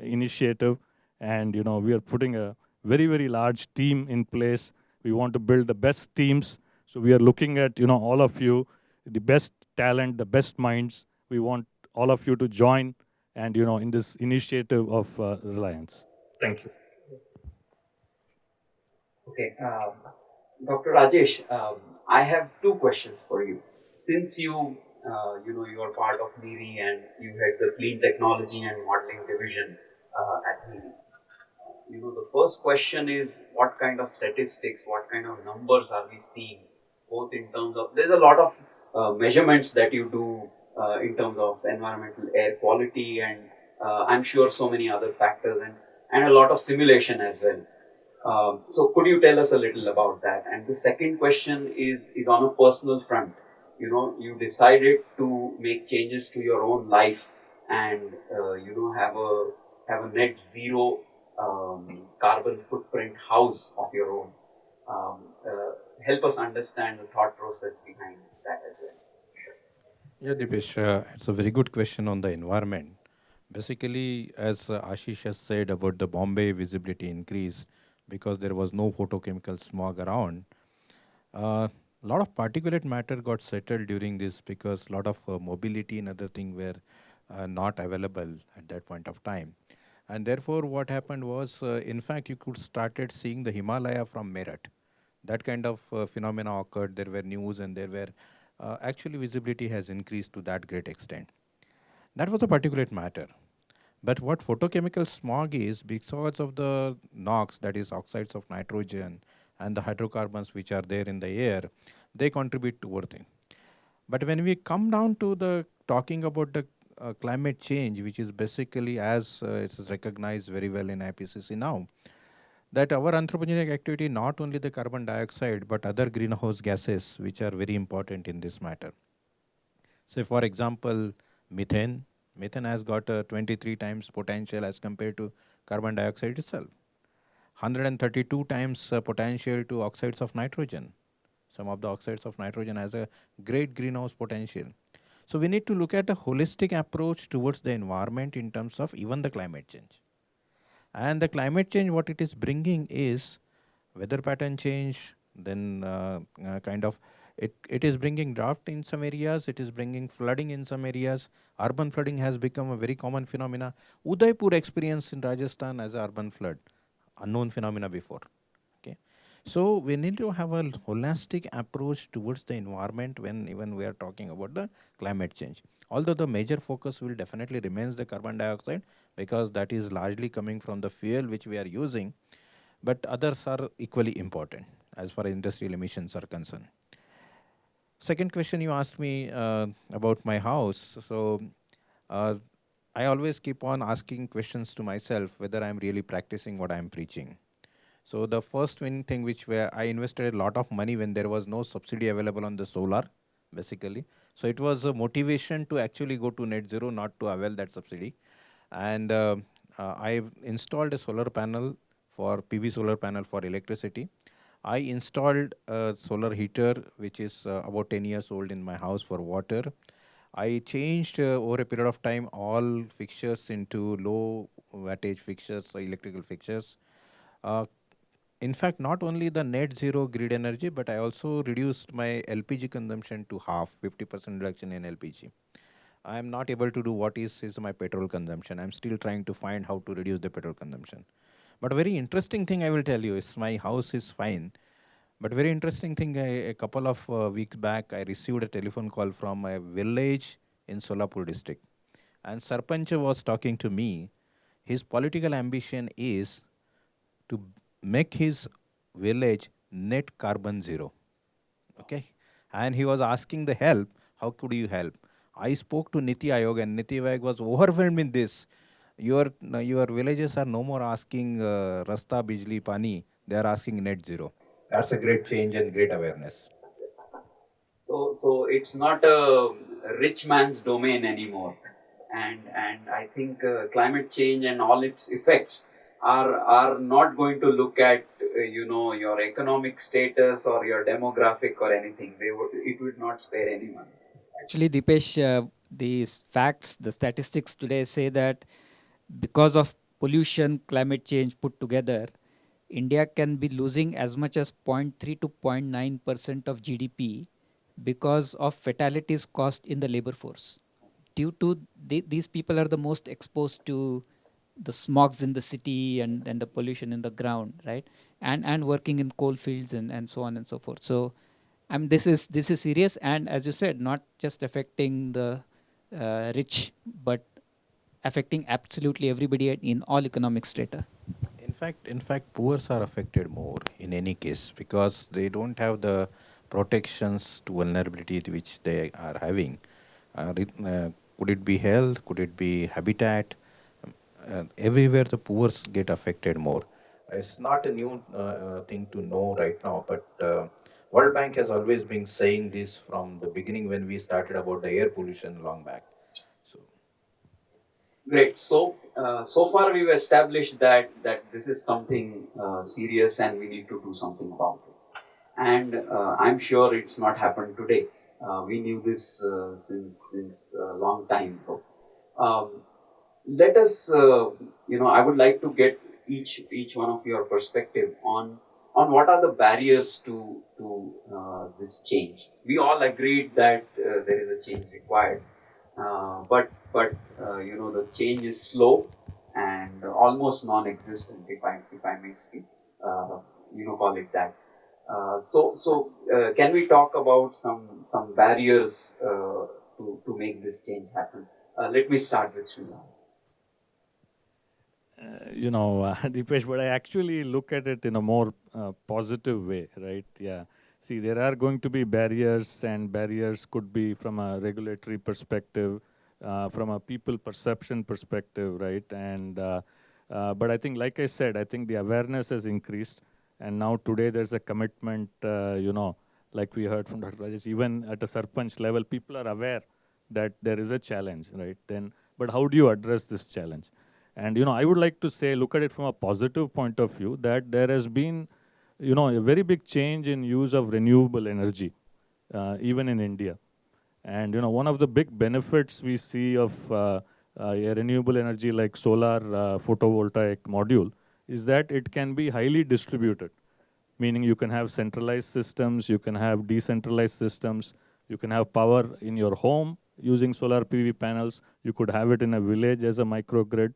initiative, and we are putting a very, very large team in place. We want to build the best teams. So we are looking at, all of you, the best talent, the best minds. We want all of you to join and, in this initiative of Reliance. Thank you. Okay, Dr. Rajesh, I have two questions for you. Since you are part of NIRI and you had the clean technology and modeling division at NIRI. The first question is, what kind of statistics, what kind of numbers are we seeing, both in terms of, there's a lot of measurements that you do in terms of environmental air quality, and I'm sure so many other factors, and a lot of simulation as well. So could you tell us a little about that? And the second question is on a personal front. You decided to make changes to your own life and have a net zero carbon footprint house of your own. Help us understand the thought process behind that as well. Yeah, Deepesh, it's a very good question on the environment. Basically, as Ashish has said about the Bombay visibility increase, because there was no photochemical smog around, a lot of particulate matter got settled during this because a lot of mobility and other things were not available at that point of time. And therefore, what happened was, in fact, you could started seeing the Himalaya from Meerut. That kind of phenomena occurred. There were news, and there were actually visibility has increased to that great extent. That was a particulate matter. But what photochemical smog is, because of the NOx, that is oxides of nitrogen, and the hydrocarbons which are there in the air, they contribute to everything. But when we come down to the talking about the climate change, which is basically, as it is recognized very well in IPCC now, that our anthropogenic activity, not only the carbon dioxide, but other greenhouse gases, which are very important in this matter. So for example, methane. Methane has got a 23 times potential as compared to carbon dioxide itself. 132 times potential to oxides of nitrogen. Some of the oxides of nitrogen has a great greenhouse potential. So we need to look at a holistic approach towards the environment in terms of even the climate change. And the climate change, what it is bringing is weather pattern change, then it is bringing drought in some areas, it is bringing flooding in some areas. Urban flooding has become a very common phenomena. Udaipur experience in Rajasthan as an urban flood, unknown phenomena before. Okay, so we need to have a holistic approach towards the environment when even we are talking about the climate change. Although the major focus will definitely remains the carbon dioxide, because that is largely coming from the fuel which we are using, but others are equally important as far as industrial emissions are concerned. Second question you asked me about my house. So I always keep on asking questions to myself whether I'm really practicing what I'm preaching. So the first thing which I invested a lot of money when there was no subsidy available on the solar, basically. So it was a motivation to actually go to net zero, not to avail that subsidy. And I installed a solar panel for PV solar panel for electricity. I installed a solar heater, which is about 10 years old in my house for water. I changed over a period of time all fixtures into low wattage fixtures or electrical fixtures. Uh, in fact, not only the net zero grid energy, but I also reduced my LPG consumption to half, 50% reduction in LPG. I am not able to do what is my petrol consumption. I'm still trying to find how to reduce the petrol consumption. But a very interesting thing I will tell you is my house is fine. But very interesting thing, a couple of weeks back, I received a telephone call from a village in Solapur district. And Sarpanch was talking to me. His political ambition is to make his village net carbon zero. Okay. And he was asking the help, how could you help? I spoke to Niti Aayog and Niti Aayog was overwhelmed in this. Your villages are no more asking Rasta, Bijli, Pani. They are asking net zero. That's a great change and great awareness. So it's not a rich man's domain anymore, and I think climate change and all its effects are not going to look at your economic status or your demographic or anything. It would not spare anyone. Actually, Deepesh, the facts, the statistics today say that because of pollution, climate change put together, India can be losing as much as 0.3 to 0.9% of GDP because of fatalities caused in the labor force. Due to these people are the most exposed to the smogs in the city and the pollution in the ground, right? And working in coal fields and so on and so forth. So, this is serious, and as you said, not just affecting the rich, but affecting absolutely everybody in all economic strata. In fact, poor are affected more in any case because they don't have the protections to vulnerability which they are having. Could it be health? Could it be habitat? Everywhere the poor get affected more. It's not a new thing to know right now, but World Bank has always been saying this from the beginning when we started about the air pollution long back. So Great. So far we've established that this is something serious and we need to do something about it. And I'm sure it's not happened today. We knew this since a long time ago. Let us, I would like to get each one of your perspective on what are the barriers to this change. We all agreed that there is a change required, but the change is slow and almost non-existent, if I may speak, call it that. Can we talk about some barriers to make this change happen? Let me start with Srila. Deepesh, but I actually look at it in a more positive way, right? Yeah. See, there are going to be barriers, and barriers could be from a regulatory perspective, from a people perception perspective, right? But I think, like I said, I think the awareness has increased, and now today there's a commitment, like we heard from Dr. Rajesh, even at a Sarpanch level, people are aware that there is a challenge, right? But how do you address this challenge? And, I would like to say, look at it from a positive point of view, that there has been, a very big change in use of renewable energy, even in India. And, one of the big benefits we see of a renewable energy like solar photovoltaic module is that it can be highly distributed, meaning you can have centralized systems, you can have decentralized systems, you can have power in your home using solar PV panels, you could have it in a village as a microgrid.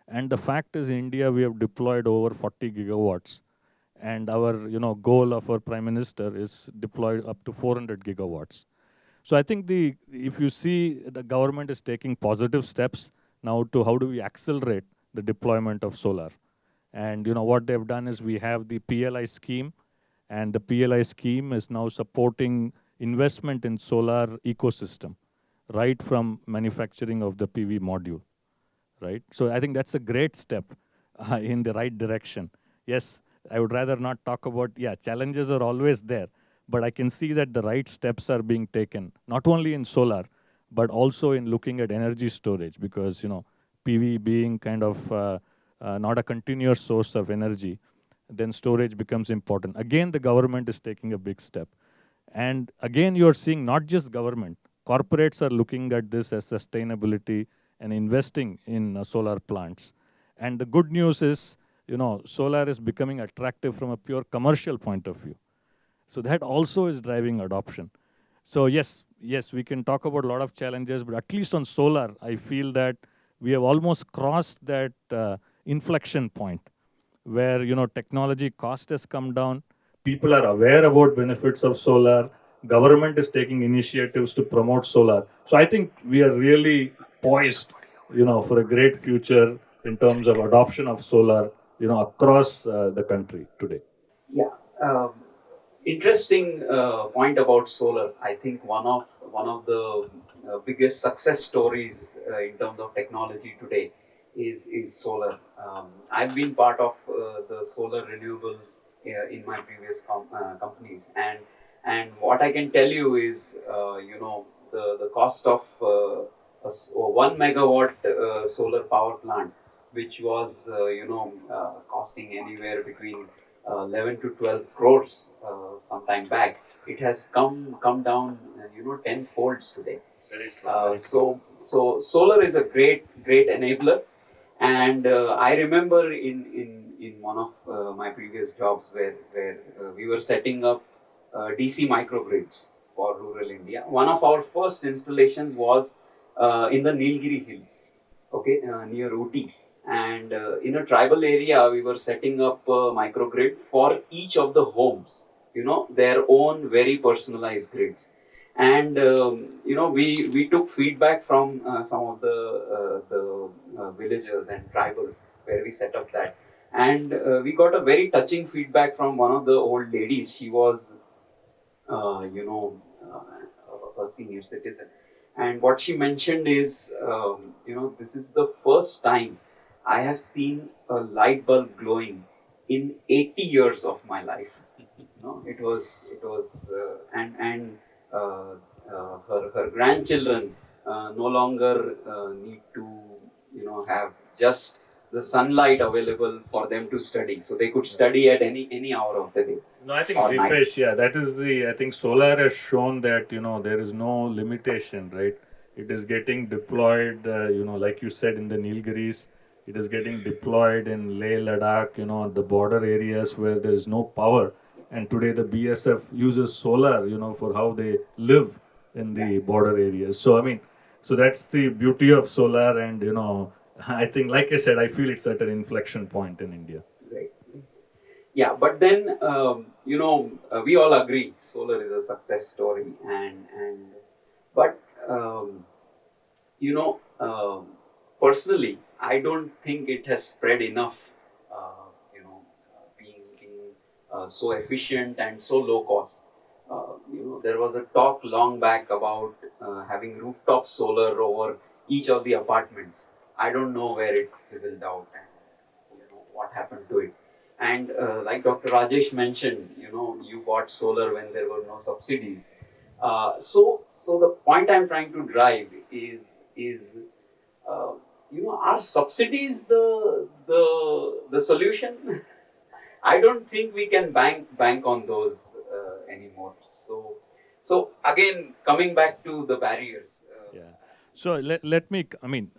And the fact is, in India, we have deployed over 40 gigawatts. And our goal of our Prime Minister is deployed up to 400 gigawatts. So I think if you see, the government is taking positive steps now to how do we accelerate the deployment of solar. And what they've done is we have the PLI scheme, and the PLI scheme is now supporting investment in solar ecosystem, right from manufacturing of the PV module. Right? So I think that's a great step in the right direction. Yes, I would rather not talk about, challenges are always there, but I can see that the right steps are being taken, not only in solar, but also in looking at energy storage, because, PV being kind of not a continuous source of energy, then storage becomes important. Again, the government is taking a big step. And again, you're seeing not just government, corporates are looking at this as sustainability and investing in solar plants. And the good news is, solar is becoming attractive from a pure commercial point of view. So that also is driving adoption. So yes, we can talk about a lot of challenges, but at least on solar, I feel that we have almost crossed that inflection point where, technology cost has come down. People are aware about benefits of solar. Government is taking initiatives to promote solar. So I think we are really poised, for a great future in terms of adoption of solar, across the country today. Yeah. Um, Interesting point about solar. I think one of the biggest success stories in terms of technology today is solar. I've been part of the solar renewables in my previous companies, and what I can tell you is the cost of a 1 megawatt solar power plant, which was costing anywhere between 11 to 12 crores some time back. It has come down, 10 folds today. So solar is a great enabler, and I remember in one of my previous jobs where we were setting up DC microgrids for rural India. One of our first installations was in the Nilgiri Hills, okay, near Ooty. And in a tribal area, we were setting up a microgrid for each of the homes, their own very personalized grids. And we took feedback from some of the villagers and tribals where we set up that, and we got a very touching feedback from one of the old ladies. She was a senior citizen, and what she mentioned is this is the first time I have seen a light bulb glowing in 80 years of my life. It was and her grandchildren no longer need to have just the sunlight available for them to study, so they could study at any hour of the day. No, I think or night. Deepesh, yeah, that is I think solar has shown that, there is no limitation, right? It is getting deployed, like you said, in the Nilgiris. It is getting deployed in Leh, Ladakh, the border areas where there is no power. And today the BSF uses solar, for how they live in the border areas. So, I mean, so that's the beauty of solar. And, I think, like I said, I feel it's at an inflection point in India. Right. Yeah, but then we all agree solar is a success story, but personally, I don't think it has spread enough. Being so efficient and so low cost. There was a talk long back about having rooftop solar over each of the apartments. I don't know where it fizzled out and what happened to it. And like Dr. Rajesh mentioned, you bought solar when there were no subsidies. So the point I'm trying to drive is are subsidies the solution? I don't think we can bank on those anymore. So again, coming back to the barriers. Yeah. So let me,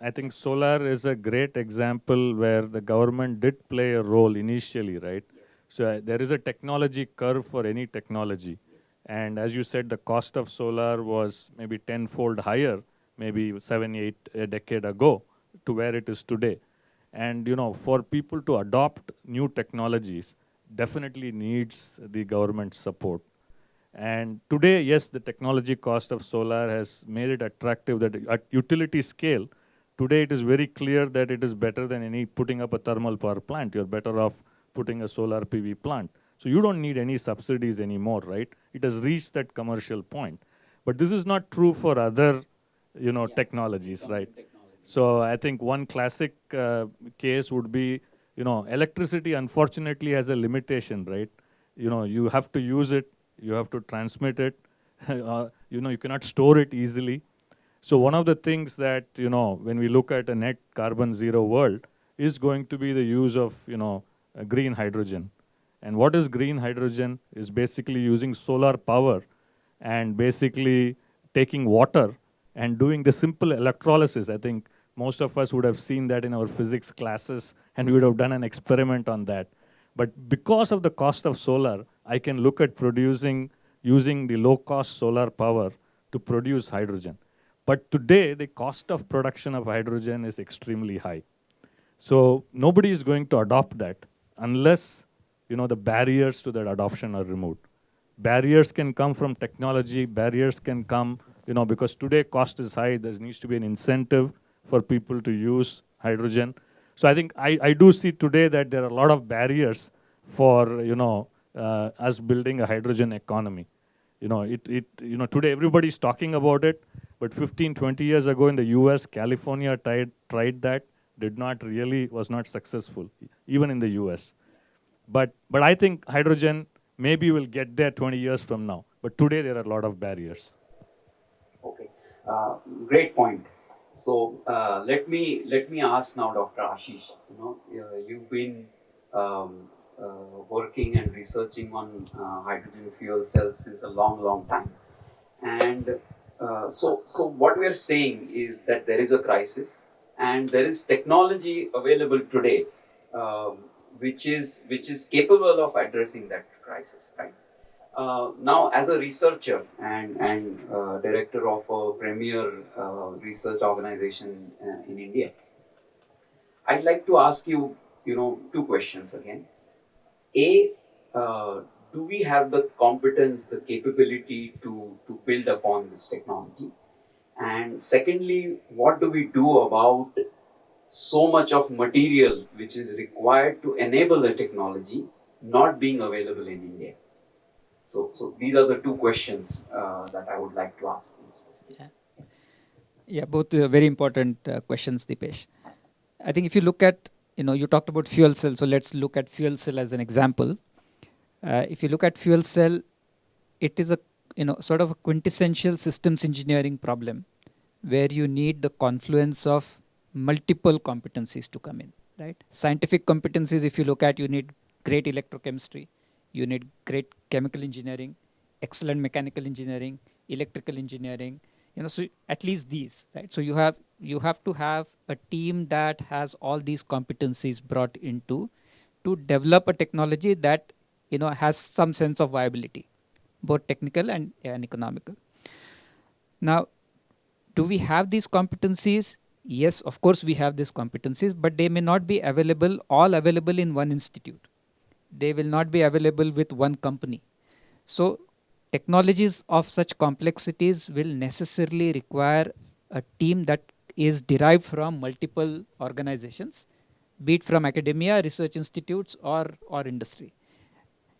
I think solar is a great example where the government did play a role initially, right? So there is a technology curve for any technology. And as you said, the cost of solar was maybe tenfold higher, maybe 7, 8 a decade ago to where it is today. And, for people to adopt new technologies, definitely needs the government support. And today, yes, the technology cost of solar has made it attractive that at utility scale, today it is very clear that it is better than any putting up a thermal power plant. You're better off putting a solar PV plant. So you don't need any subsidies anymore, right? It has reached that commercial point. But this is not true for other, technologies, right? So I think one classic case would be, electricity unfortunately has a limitation, right? You have to use it, you have to transmit it, you cannot store it easily. So one of the things that, when we look at a net carbon zero world is going to be the use of, green hydrogen. And what is green hydrogen is basically using solar power and basically taking water and doing the simple electrolysis. I think Most of us would have seen that in our physics classes, and we would have done an experiment on that. But because of the cost of solar, I can look at producing, using the low-cost solar power to produce hydrogen. But today, the cost of production of hydrogen is extremely high. So nobody is going to adopt that unless the barriers to that adoption are removed. Barriers can come from technology, barriers can come, because today cost is high, there needs to be an incentive for people to use hydrogen. So I think I do see today that there are a lot of barriers for, us building a hydrogen economy. Today everybody's talking about it, but 15, 20 years ago in the US, California tried that, was not successful, even in the US. But I think hydrogen maybe will get there 20 years from now. But today there are a lot of barriers. Okay, great point. So let me ask now, Dr. Ashish. You've been working and researching on hydrogen fuel cells since a long time, and so what we are saying is that there is a crisis, and there is technology available today, which is capable of addressing that crisis, right? Now, as a researcher and director of a premier research organization in India, I'd like to ask you, two questions again. A, do we have the competence, the capability to build upon this technology? And secondly, what do we do about so much of material which is required to enable the technology not being available in India? So these are the two questions that I would like to ask you specifically. Yeah, both very important questions, Deepesh. I think if you look at, you talked about fuel cell, so let's look at fuel cell as an example. If you look at fuel cell, it is a sort of a quintessential systems engineering problem where you need the confluence of multiple competencies to come in, right? Scientific competencies, if you look at, you need great electrochemistry, you need great chemical engineering, excellent mechanical engineering, electrical engineering, so at least these, right? So you have to have a team that has all these competencies brought into to develop a technology that has some sense of viability, both technical and economical. Now, do we have these competencies? Yes, of course we have these competencies, but they may not be all available in one institute. They will not be available with one company. So technologies of such complexities will necessarily require a team that is derived from multiple organizations, be it from academia, research institutes, or industry.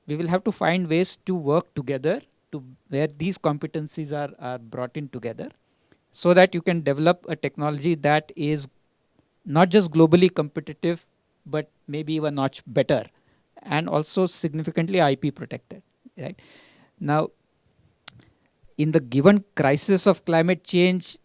We will have to find ways to work together to where these competencies are brought in together, so that you can develop a technology that is not just globally competitive, but maybe even a notch better, and also significantly IP protected, right? Now, in the given crisis of climate change,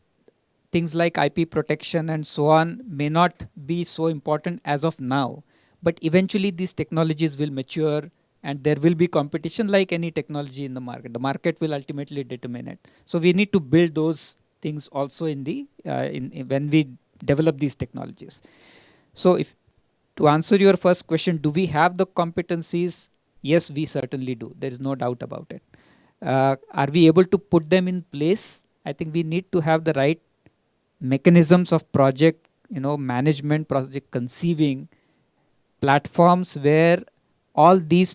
things like IP protection and so on may not be so important as of now, but eventually these technologies will mature and there will be competition like any technology in the market. The market will ultimately determine it. So we need to build those things also in when we develop these technologies. So to answer your first question, do we have the competencies? Yes, we certainly do. There is no doubt about it. Are we able to put them in place? I think we need to have the right mechanisms of project, management, project conceiving, platforms where all these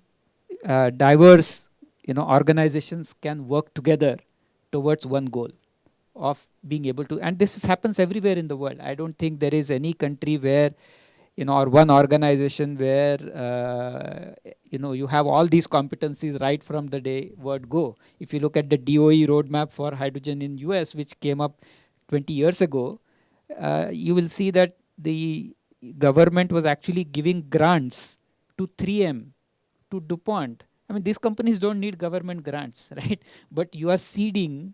diverse, organizations can work together towards one goal of being able to. And this happens everywhere in the world. I don't think there is any country where, or one organization where, you have all these competencies right from the word go. If you look at the DOE roadmap for hydrogen in US, which came up 20 years ago, you will see that the government was actually giving grants to 3M, to DuPont. I mean, these companies don't need government grants, right? But you are seeding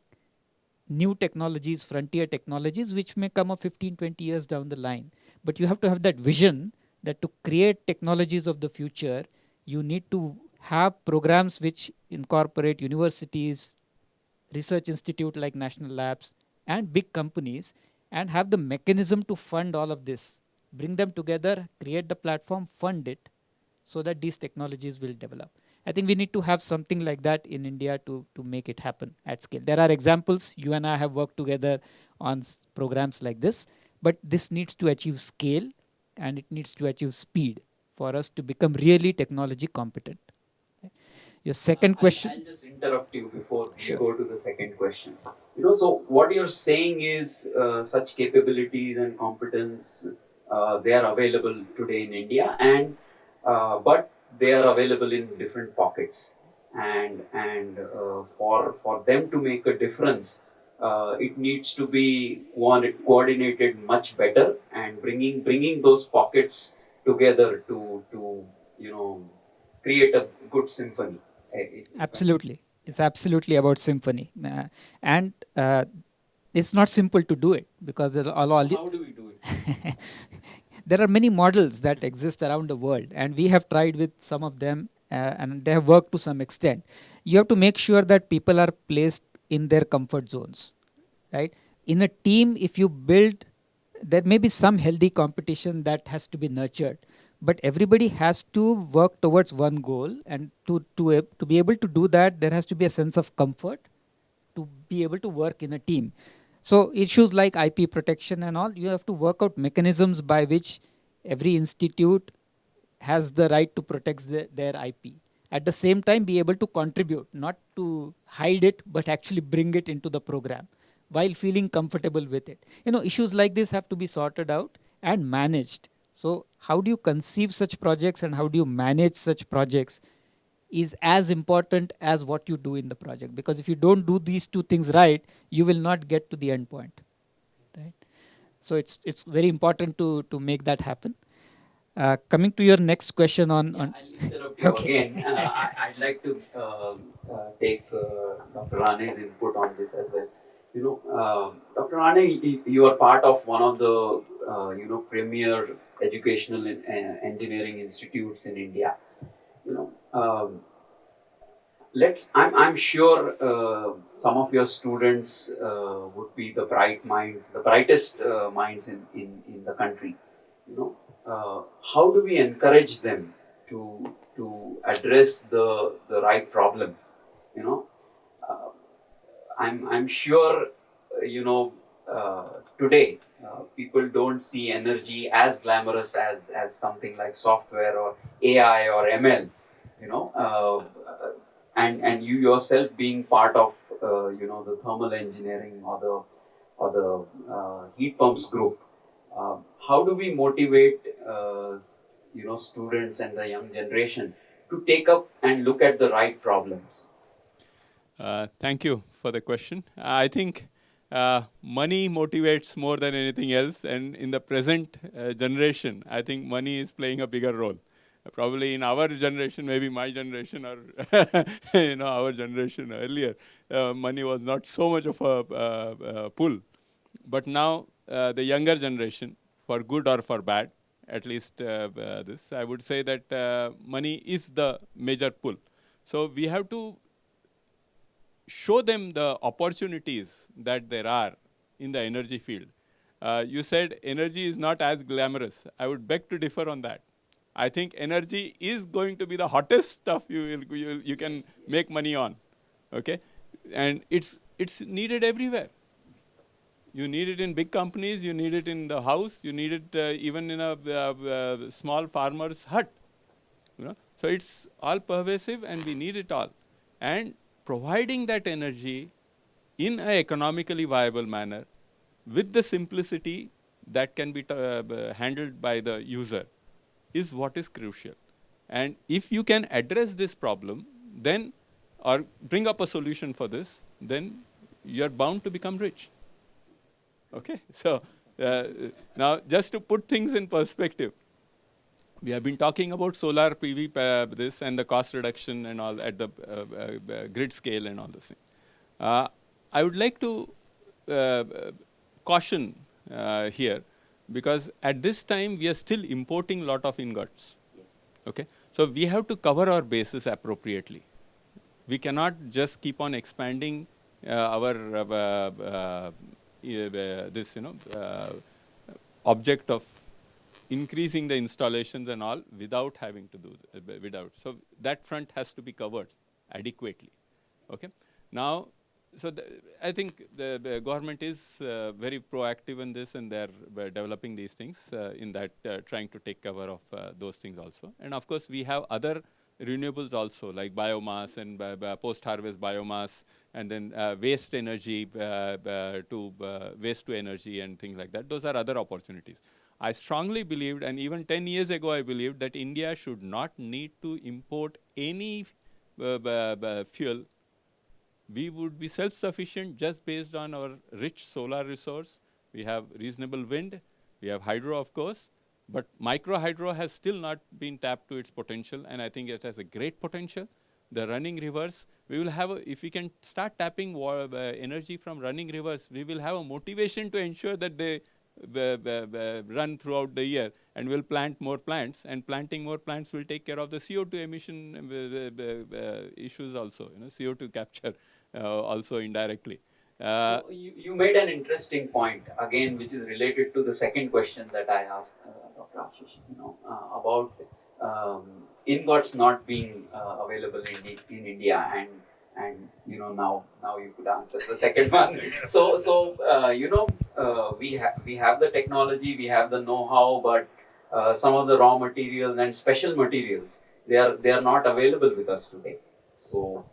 new technologies, frontier technologies, which may come up 15, 20 years down the line. But you have to have that vision that to create technologies of the future, you need to have programs which incorporate universities, research institute like national labs, and big companies, and have the mechanism to fund all of this. Bring them together, create the platform, fund it, so that these technologies will develop. I think we need to have something like that in India to make it happen at scale. There are examples. You and I have worked together on programs like this, but this needs to achieve scale and it needs to achieve speed for us to become really technology competent. Your second question. I'll just interrupt you before Sure. we go to the second question. So what you're saying is such capabilities and competence, they are available today in India, and but they are available in different pockets. And for them to make a difference, it needs to be coordinated much better, and bringing those pockets together to create a good symphony. Absolutely. It's absolutely about symphony. And it's not simple to do it because there are all How do we do it? there are many models that exist around the world, and we have tried with some of them, and they have worked to some extent. You have to make sure that people are placed in their comfort zones, right? In a team, if you build, there may be some healthy competition that has to be nurtured, but everybody has to work towards one goal, and to be able to do that, there has to be a sense of comfort to be able to work in a team. So issues like IP protection and all, you have to work out mechanisms by which every institute has the right to protect their IP. At the same time, be able to contribute, not to hide it, but actually bring it into the program while feeling comfortable with it. Issues like this have to be sorted out and managed. So how do you conceive such projects and how do you manage such projects is as important as what you do in the project. Because if you don't do these two things right, you will not get to the end point. Right? So it's very important to make that happen. Coming to your next question on... I'll interrupt you again. I'd like to take Dr. Rane's input on this as well. Dr. Rane, you are part of one of the premier educational engineering institutes in India. I'm sure some of your students would be the brightest minds in the country. How do we encourage them to address the right problems? I'm sure today people don't see energy as glamorous as something like software or AI or ML. And you yourself being part of the thermal engineering or the heat pumps group, how do we motivate students and the young generation to take up and look at the right problems? Thank you for the question. I think money motivates more than anything else, and in the present generation, I think money is playing a bigger role. Probably in our generation, maybe my generation or our generation earlier, money was not so much of a pull. But now the younger generation, for good or for bad, at least this, I would say that money is the major pull. So we have to show them the opportunities that there are in the energy field. You said energy is not as glamorous. I would beg to differ on that. I think energy is going to be the hottest stuff you can make money on, okay? And it's needed everywhere. You need it in big companies, you need it in the house, you need it even in a small farmer's hut. So it's all pervasive and we need it all. And providing that energy in an economically viable manner with the simplicity that can be handled by the user is what is crucial. And if you can address this problem, then, or bring up a solution for this, then you're bound to become rich. Okay, so now just to put things in perspective, we have been talking about solar PV, this and the cost reduction and all at the grid scale and all this thing. I would like to caution here, because at this time we are still importing a lot of ingots. Yes. Okay, so we have to cover our bases appropriately. We cannot just keep on expanding our this object of increasing the installations and all without having to do without. So that front has to be covered adequately. Okay. Now, so I think the government is very proactive in this, and they're developing these things in that trying to take cover of those things also. And of course, we have other renewables also, like biomass and post-harvest biomass, and then waste energy to waste to energy and things like that. Those are other opportunities. I strongly believed, and even 10 years ago, I believed that India should not need to import any fuel. We would be self-sufficient just based on our rich solar resource. We have reasonable wind. We have hydro, of course. But micro hydro has still not been tapped to its potential, and I think it has a great potential. The running rivers, we will have, if we can start tapping energy from running rivers, we will have a motivation to ensure that they run throughout the year, and we'll plant more plants, and planting more plants will take care of the CO2 emission issues also, CO2 capture also indirectly. So you made an interesting point again, which is related to the second question that I asked Dr. Ashish, about ingots not being available in India, and now you could answer the second one. So we have the technology, we have the know-how, but some of the raw materials and special materials, they are not available with us today. So.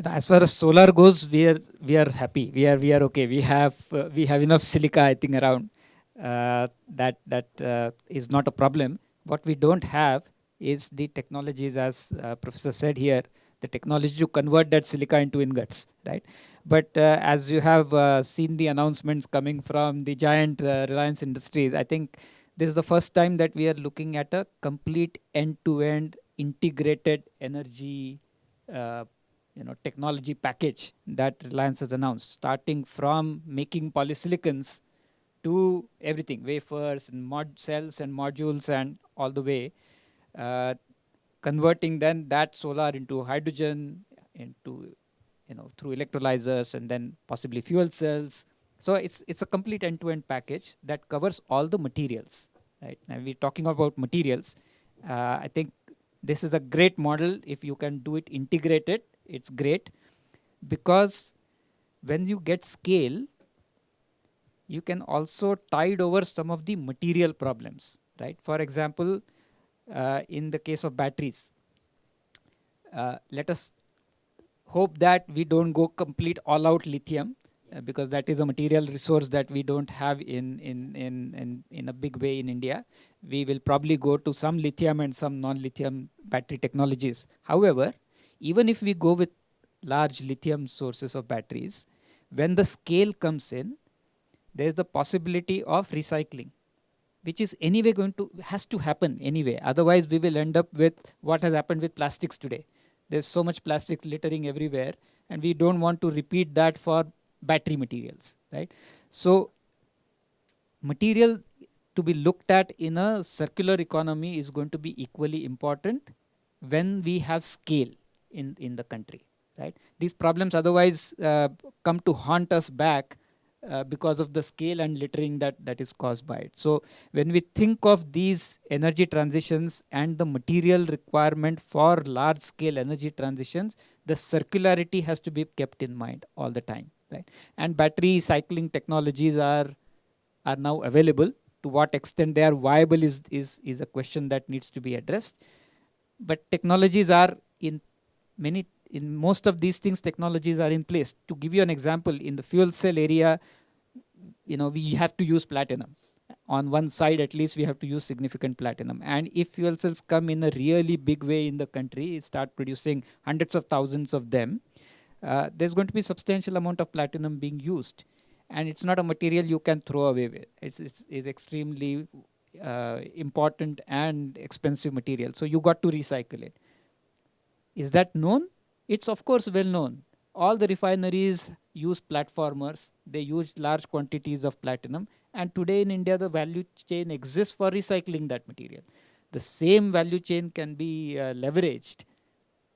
As far as solar goes, we are happy. We are okay. We have enough silica, I think, around. That is not a problem. What we don't have is the technologies, as Professor said here, the technology to convert that silica into ingots, right? But as you have seen the announcements coming from the giant Reliance Industries, I think this is the first time that we are looking at a complete end-to-end integrated energy technology package that Reliance has announced, starting from making polysilicons to everything, wafers and cells and modules and all the way, converting then that solar into hydrogen, into through electrolyzers, and then possibly fuel cells. So it's a complete end-to-end package that covers all the materials, right? Now we're talking about materials. I think this is a great model. If you can do it integrated, it's great, because when you get scale, you can also tide over some of the material problems, right? For example, in the case of batteries, let us hope that we don't go complete all-out lithium, because that is a material resource that we don't have in a big way in India. We will probably go to some lithium and some non-lithium battery technologies. However, even if we go with large lithium sources of batteries, when the scale comes in, there is the possibility of recycling, which is anyway has to happen anyway. Otherwise, we will end up with what has happened with plastics today. There's so much plastic littering everywhere, and we don't want to repeat that for battery materials, right? So material to be looked at in a circular economy is going to be equally important when we have scale in the country, right? These problems otherwise come to haunt us back because of the scale and littering that is caused by it. So when we think of these energy transitions and the material requirement for large scale energy transitions, the circularity has to be kept in mind all the time, right? And battery cycling technologies are now available. To what extent they are viable is a question that needs to be addressed. But technologies are in most of these things, technologies are in place. To give you an example, in the fuel cell area, we have to use platinum. On one side, at least, we have to use significant platinum. And if fuel cells come in a really big way in the country, start producing hundreds of thousands of them, there's going to be substantial amount of platinum being used. And it's not a material you can throw away with. It's extremely important and expensive material. So you got to recycle it. Is that known? It's of course well known. All the refineries use platformers. They use large quantities of platinum. And today in India, the value chain exists for recycling that material. The same value chain can be leveraged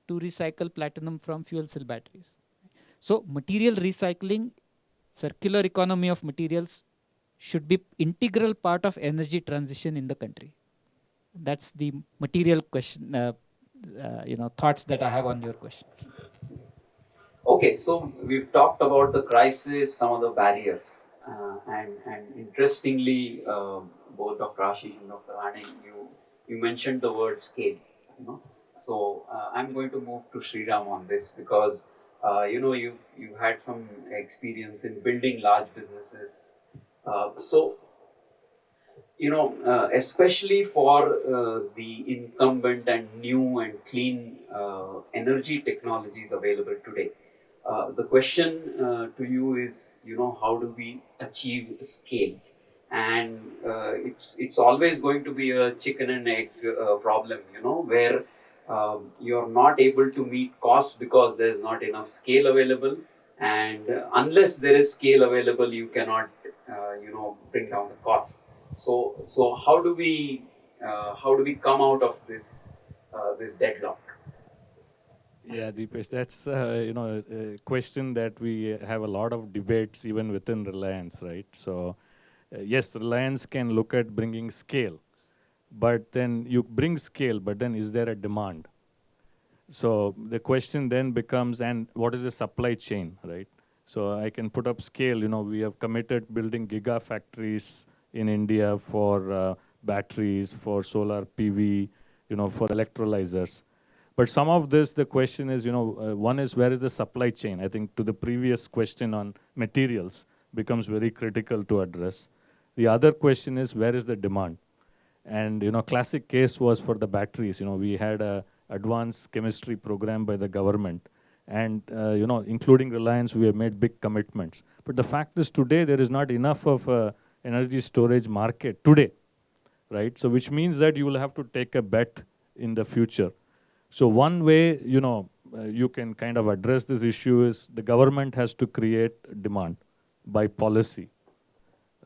to recycle platinum from fuel cell batteries. So material recycling circular economy of materials should be integral part of energy transition in the country. That's the material question, thoughts that I have on your question. Okay, so we've talked about the crisis, some of the barriers, and interestingly, both Dr. Ashish and Dr. Rane, you mentioned the word scale. So I'm going to move to Sriram on this because you've had some experience in building large businesses. So especially for the incumbent and new and clean energy technologies available today. The question to you is, how do we achieve scale? And it's always going to be a chicken and egg problem, where you're not able to meet costs because there's not enough scale available, and unless there is scale available, you cannot, bring down the costs. So how do we come out of this deadlock? Yeah, Deepesh, that's a question that we have a lot of debates even within Reliance, right? So yes, Reliance can look at bringing scale, but then you bring scale, but then is there a demand? So the question then becomes, and what is the supply chain, right? So I can put up scale, we have committed building gigafactories in India for batteries, for solar PV, for electrolyzers. But some of this, the question is, one is where is the supply chain? I think to the previous question on materials becomes very critical to address. The other question is where is the demand? And, classic case was for the batteries. We had a advanced chemistry program by the government. And, including Reliance, we have made big commitments. But the fact is today there is not enough of a energy storage market today, right? So which means that you will have to take a bet in the future. So one way, you can kind of address this issue is the government has to create demand by policy,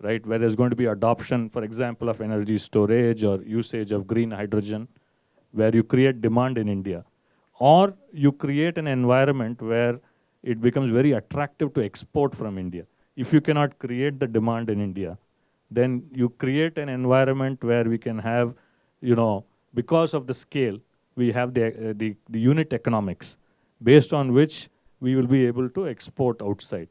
right? Where there's going to be adoption, for example, of energy storage or usage of green hydrogen, where you create demand in India. Or you create an environment where it becomes very attractive to export from India. If you cannot create the demand in India, then you create an environment where we can have, because of the scale, we have the unit economics based on which we will be able to export outside.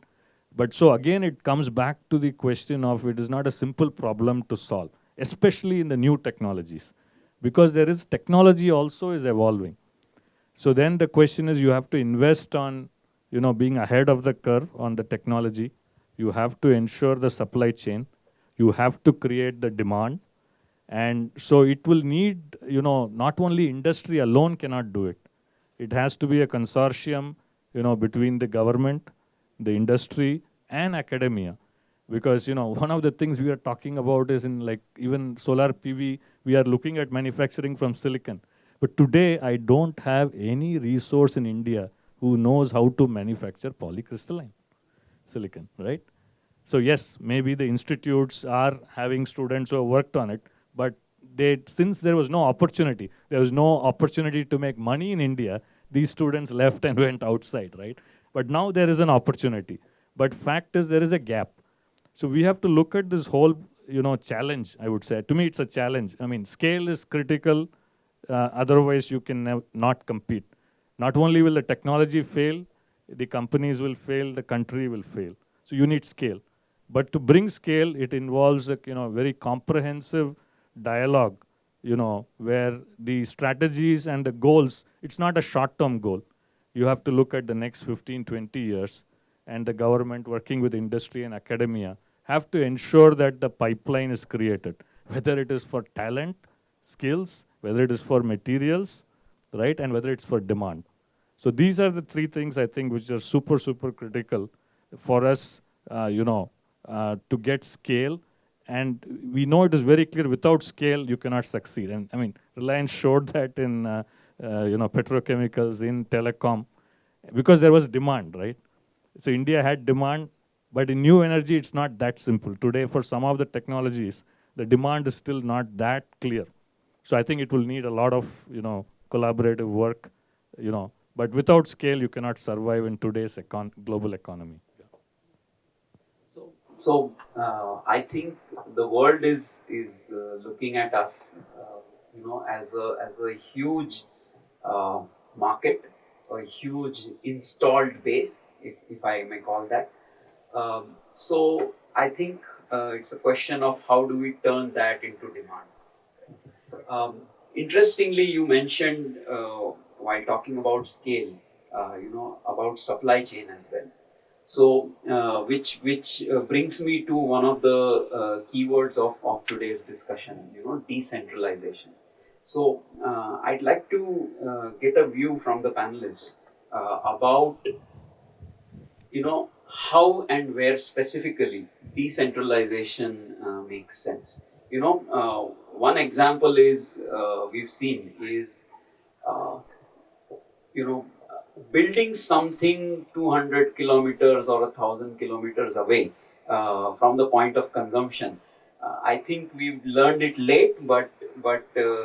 But so again, it comes back to the question of it is not a simple problem to solve, especially in the new technologies, because there is technology also is evolving. So then the question is you have to invest on, being ahead of the curve on the technology. You have to ensure the supply chain. You have to create the demand. And so it will need, not only industry alone cannot do it. It has to be a consortium, between the government, the industry, and academia. Because, one of the things we are talking about is in like even solar PV, we are looking at manufacturing from silicon. But today, I don't have any resource in India who knows how to manufacture polycrystalline silicon, right? So yes, maybe the institutes are having students who have worked on it, but since there was no opportunity to make money in India, these students left and went outside, right? But now there is an opportunity. But fact is there is a gap. So we have to look at this whole, challenge, I would say. To me, it's a challenge. I mean, scale is critical. Otherwise, you can not compete. Not only will the technology fail, the companies will fail, the country will fail. So you need scale. But to bring scale, it involves a very comprehensive dialogue, where the strategies and the goals, it's not a short-term goal. You have to look at the next 15, 20 years, and the government working with industry and academia have to ensure that the pipeline is created, whether it is for talent, skills, whether it is for materials, right, and whether it's for demand. So these are the three things I think which are super, super critical for us, to get scale. And we know it is very clear, without scale, you cannot succeed. And I mean, Reliance showed that in, petrochemicals, in telecom, because there was demand, right? So India had demand, but in new energy, it's not that simple. Today, for some of the technologies, the demand is still not that clear. So I think it will need a lot of, collaborative work, But without scale, you cannot survive in today's global economy. So I think the world is looking at us, as a huge market, a huge installed base, if I may call that. So I think it's a question of how do we turn that into demand. Interestingly, you mentioned while talking about scale, about supply chain as well. So, which brings me to one of the keywords of today's discussion, decentralization. So, I'd like to get a view from the panelists about, how and where specifically decentralization makes sense. One example is we've seen is uh, you know building something 200 kilometers or 1,000 kilometers away from the point of consumption. I think we've learned it late, but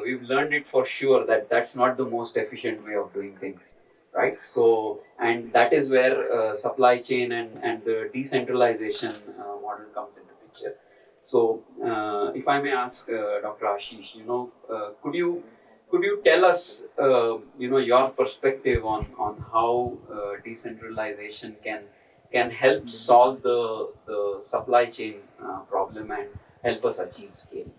we've learned it for sure that that's not the most efficient way of doing things, right? So, and that is where supply chain and the decentralization model comes into picture. So, if I may ask Dr. Ashish, could you tell us, your perspective on how decentralization can help solve the supply chain problem and help us achieve scale?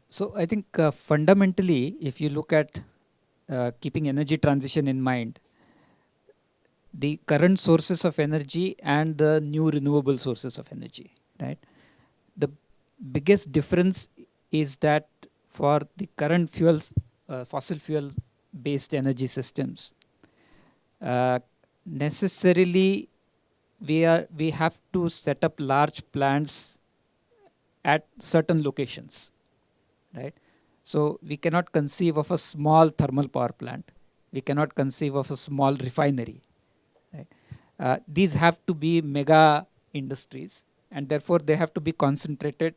So I think fundamentally, if you look at keeping energy transition in mind, the current sources of energy and the new renewable sources of energy, right? The biggest difference is that for the current fuels, fossil fuel based energy systems, necessarily we have to set up large plants at certain locations, right? So we cannot conceive of a small thermal power plant. We cannot conceive of a small refinery. Right? These have to be mega industries, and therefore they have to be concentrated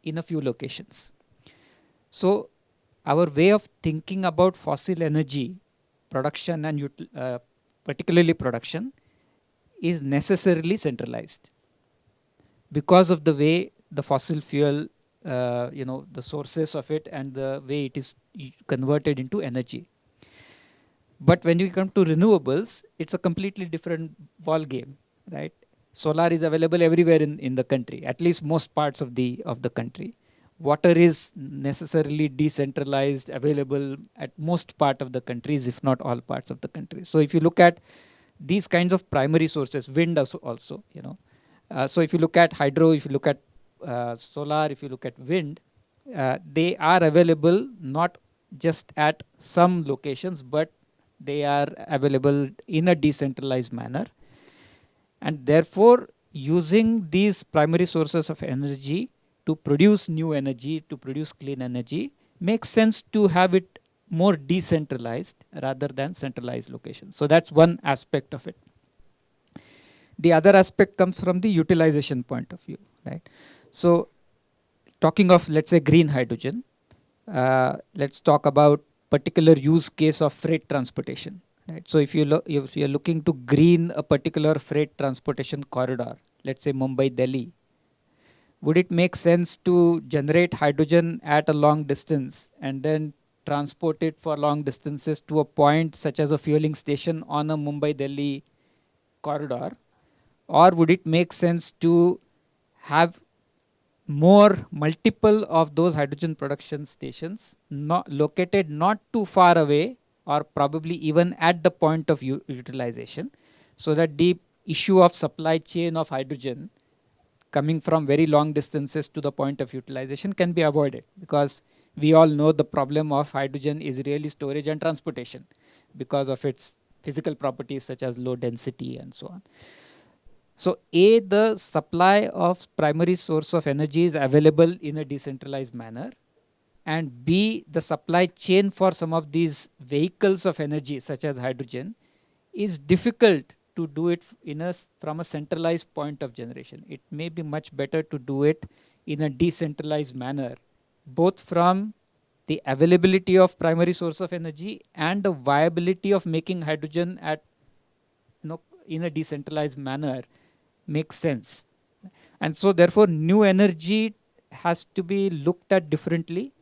in a few locations. So our way of thinking about fossil energy production and particularly production is necessarily centralized because of the way the fossil fuel, the sources of it and the way it is converted into energy. But when you come to renewables, it's a completely different ball game, right? Solar is available everywhere in the country, at least most parts of the country. Water is necessarily decentralized, available at most part of the countries, if not all parts of the country. So if you look at these kinds of primary sources, wind also, so if you look at hydro, if you look at solar, if you look at wind, they are available not just at some locations, but they are available in a decentralized manner. And therefore, using these primary sources of energy to produce new energy, to produce clean energy, makes sense to have it more decentralized rather than centralized locations. So that's one aspect of it. The other aspect comes from the utilization point of view, right? So talking of, let's say, green hydrogen, let's talk about particular use case of freight transportation. Right? So if you're looking to green a particular freight transportation corridor, let's say Mumbai, Delhi, would it make sense to generate hydrogen at a long distance and then transport it for long distances to a point such as a fueling station on a Mumbai-Delhi corridor? Or would it make sense to have multiple of those hydrogen production stations located not too far away, or probably even at the point of utilization, so that the issue of supply chain of hydrogen coming from very long distances to the point of utilization can be avoided? Because we all know the problem of hydrogen is really storage and transportation because of its physical properties such as low density and so on. So A, the supply of primary source of energy is available in a decentralized manner, and B, the supply chain for some of these vehicles of energy such as hydrogen is difficult to do it from a centralized point of generation. It may be much better to do it in a decentralized manner, both from the availability of primary source of energy and the viability of making hydrogen in a decentralized manner, makes sense. And so therefore new energy has to be looked at differently.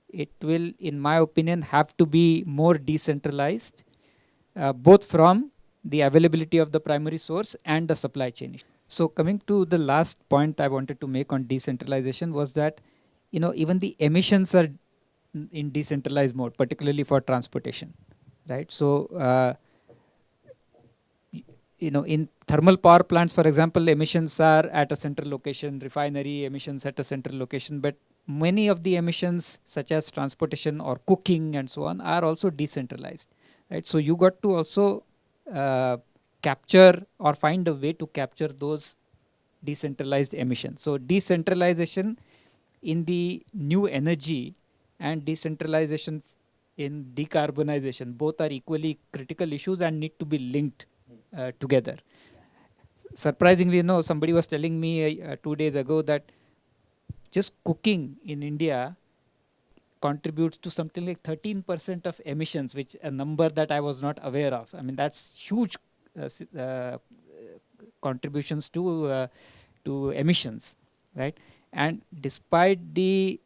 It will, in my opinion, have to be more decentralized, both from the availability of the primary source and the supply chain. So coming to the last point I wanted to make on decentralization was that, even the emissions are in decentralized mode, particularly for transportation, right? So, in thermal power plants, for example, emissions are at a central location, refinery emissions at a central location, but many of the emissions, such as transportation or cooking and so on, are also decentralized, right? So you got to also capture or find a way to capture those decentralized emissions. So decentralization in the new energy and decentralization in decarbonization, both are equally critical issues and need to be linked together. Surprisingly, somebody was telling me 2 days ago that just cooking in India contributes to something like 13% of emissions, which a number that I was not aware of. I mean, that's huge contributions to emissions, right? And despite the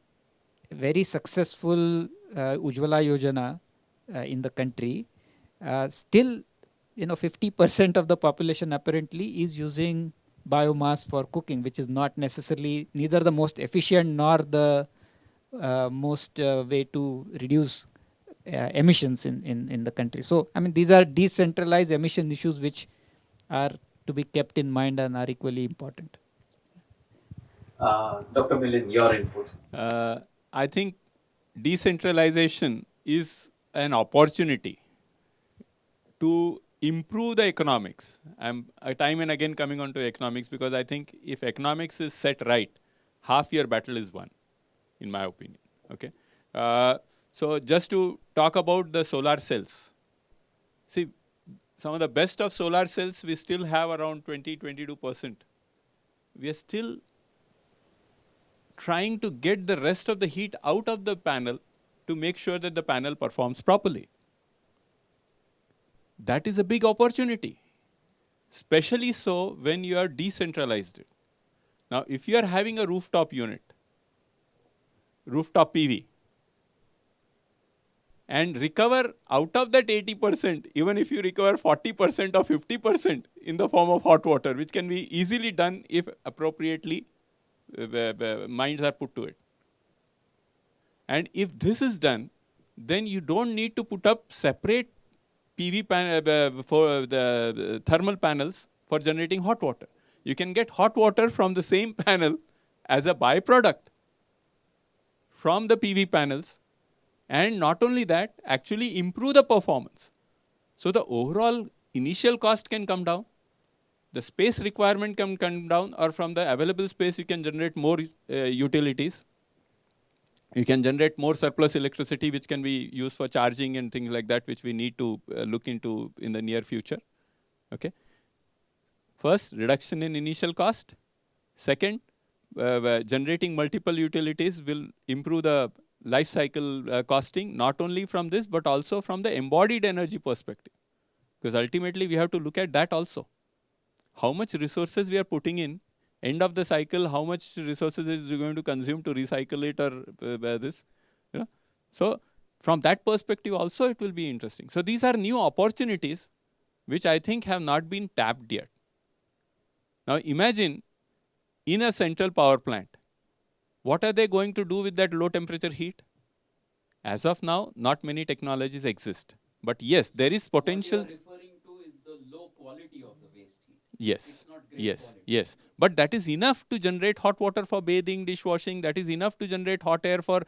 very successful Ujjwala Yojana in the country, still 50% of the population apparently is using biomass for cooking, which is not necessarily neither the most efficient nor the most way to reduce emissions in the country. So, I mean, these are decentralized emission issues which are to be kept in mind and are equally important. Dr. Milind, your inputs. I think decentralization is an opportunity to improve the economics. I'm time and again coming on to economics because I think if economics is set right, half your battle is won, in my opinion. Okay. So just to talk about the solar cells. See, some of the best of solar cells, we still have around 20-22%. We are still trying to get the rest of the heat out of the panel to make sure that the panel performs properly. That is a big opportunity, especially so when you are decentralized. Now, if you are having a rooftop unit, rooftop PV, and recover out of that 80%, even if you recover 40% or 50% in the form of hot water, which can be easily done if appropriately minds are put to it. And if this is done, then you don't need to put up separate PV panel for the thermal panels for generating hot water. You can get hot water from the same panel as a byproduct from the PV panels, and not only that, actually improve the performance. So the overall initial cost can come down, the space requirement can come down, or from the available space you can generate more utilities. You can generate more surplus electricity, which can be used for charging and things like that, which we need to look into in the near future. Okay. First, reduction in initial cost. Second, generating multiple utilities will improve the life cycle costing, not only from this, but also from the embodied energy perspective. Because ultimately, we have to look at that also. How much resources we are putting in, end of the cycle, how much resources is going to consume to recycle it or this. So from that perspective also it will be interesting. So these are new opportunities which I think have not been tapped yet. Now imagine in a central power plant, what are they going to do with that low temperature heat? As of now, not many technologies exist. But yes, there is potential. What you are referring to is the low quality of the waste heat. Yes. It's not great Yes. quality. Yes. But that is enough to generate hot water for bathing, dishwashing. That is enough to generate hot air for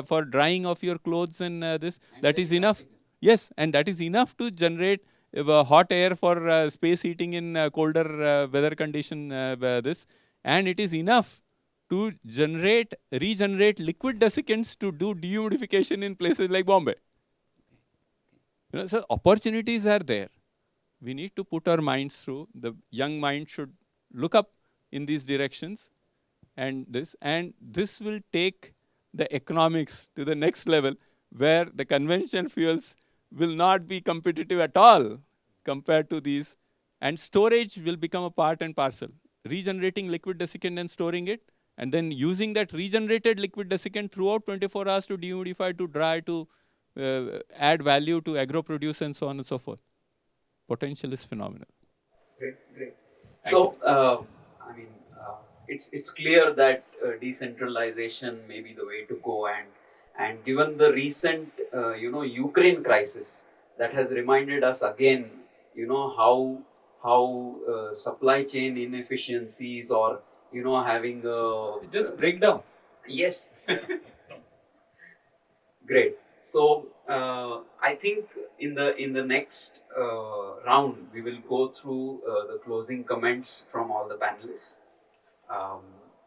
for drying of your clothes and this. And that very is enough. practical. Yes, and that is enough to generate hot air for space heating in colder weather condition. This, and it is enough to regenerate liquid desiccants to do dehumidification in places like Bombay. So opportunities are there. We need to put our minds through. The young mind should look up in these directions, and this will take the economics to the next level, where the conventional fuels will not be competitive at all compared to these, And storage will become a part and parcel. Regenerating liquid desiccant and storing it, and then using that regenerated liquid desiccant throughout 24 hours to dehumidify, to dry, to add value to agro produce and so on and so forth. Potential is phenomenal. Great, great. So, I mean, it's clear that decentralization may be the way to go, and given the recent Ukraine crisis, that has reminded us again, how supply chain inefficiencies, or having Just break down. yes. Great. So I think in the next round we will go through the closing comments from all the panelists.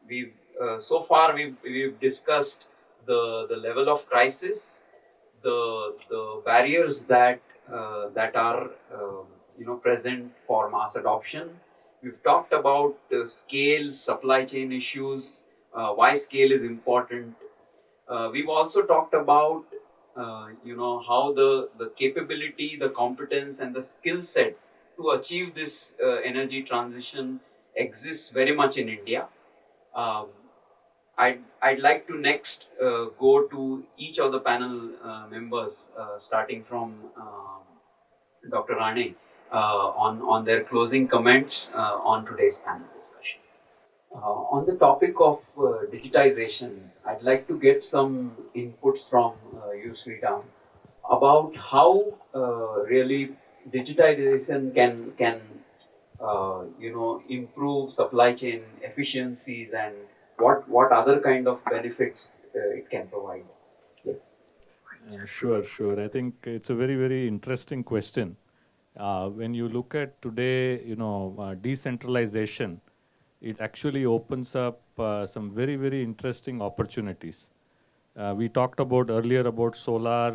We've so far we've discussed the level of crisis, the barriers that that are present for mass adoption. We've talked about scale, supply chain issues, why scale is important. We've also talked about how the capability, the competence, and the skill set to achieve this energy transition exists very much in India. Um, I'd like to next go to each of the panel members, starting from Dr. Rane, on their closing comments on today's panel discussion. On the topic of digitization, I'd like to get some inputs from you, Sritam, about how really digitization can improve supply chain efficiencies, and what other kind of benefits it can provide. Yeah. Sure, sure. I think it's a very, very interesting question. When you look at today, decentralization, it actually opens up some very, very interesting opportunities. We talked about earlier about solar,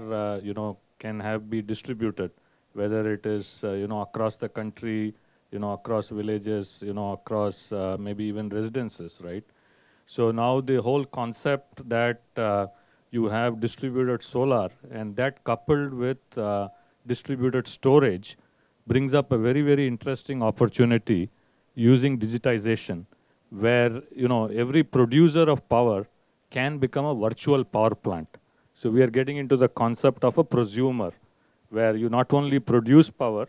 can be distributed, whether it is, across the country, across villages, across maybe even residences, right? So now the whole concept that you have distributed solar, and that coupled with distributed storage brings up a very, very interesting opportunity using digitization, where every producer of power can become a virtual power plant. So we are getting into the concept of a prosumer, where you not only produce power,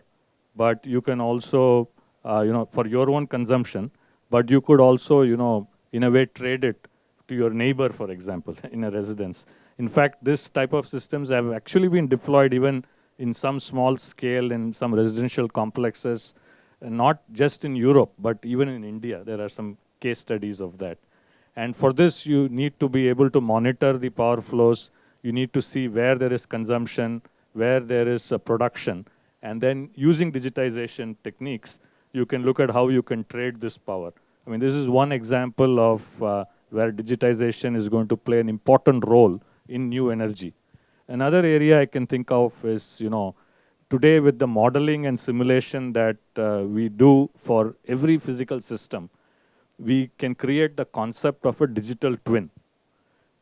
but you can also, for your own consumption, but you could also, in a way, trade it to your neighbor, for example, in a residence. In fact, this type of systems have actually been deployed even in some small scale in some residential complexes, not just in Europe, but even in India. There are some case studies of that. And for this, you need to be able to monitor the power flows. You need to see where there is consumption, where there is production. And then using digitization techniques, you can look at how you can trade this power. I mean, this is one example of where digitization is going to play an important role in new energy. Another area I can think of is, today with the modeling and simulation that we do for every physical system, we can create the concept of a digital twin.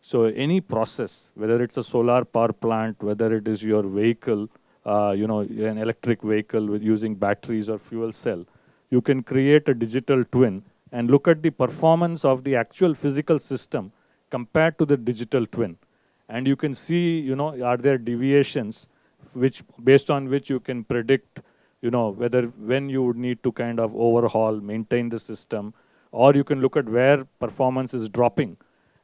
So any process, whether it's a solar power plant, whether it is your vehicle, an electric vehicle with using batteries or fuel cell, you can create a digital twin and look at the performance of the actual physical system compared to the digital twin. And you can see, are there deviations based on which you can predict, whether when you would need to kind of overhaul, maintain the system, or you can look at where performance is dropping.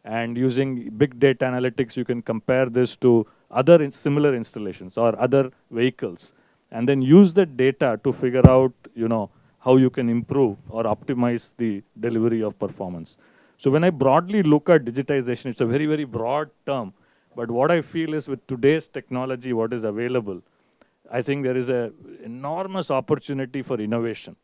And using big data analytics, you can compare this to other similar installations or other vehicles, and then use that data to figure out, how you can improve or optimize the delivery of performance. So when I broadly look at digitization, it's a very, very broad term. But what I feel is with today's technology, what is available, I think there is an enormous opportunity for innovation.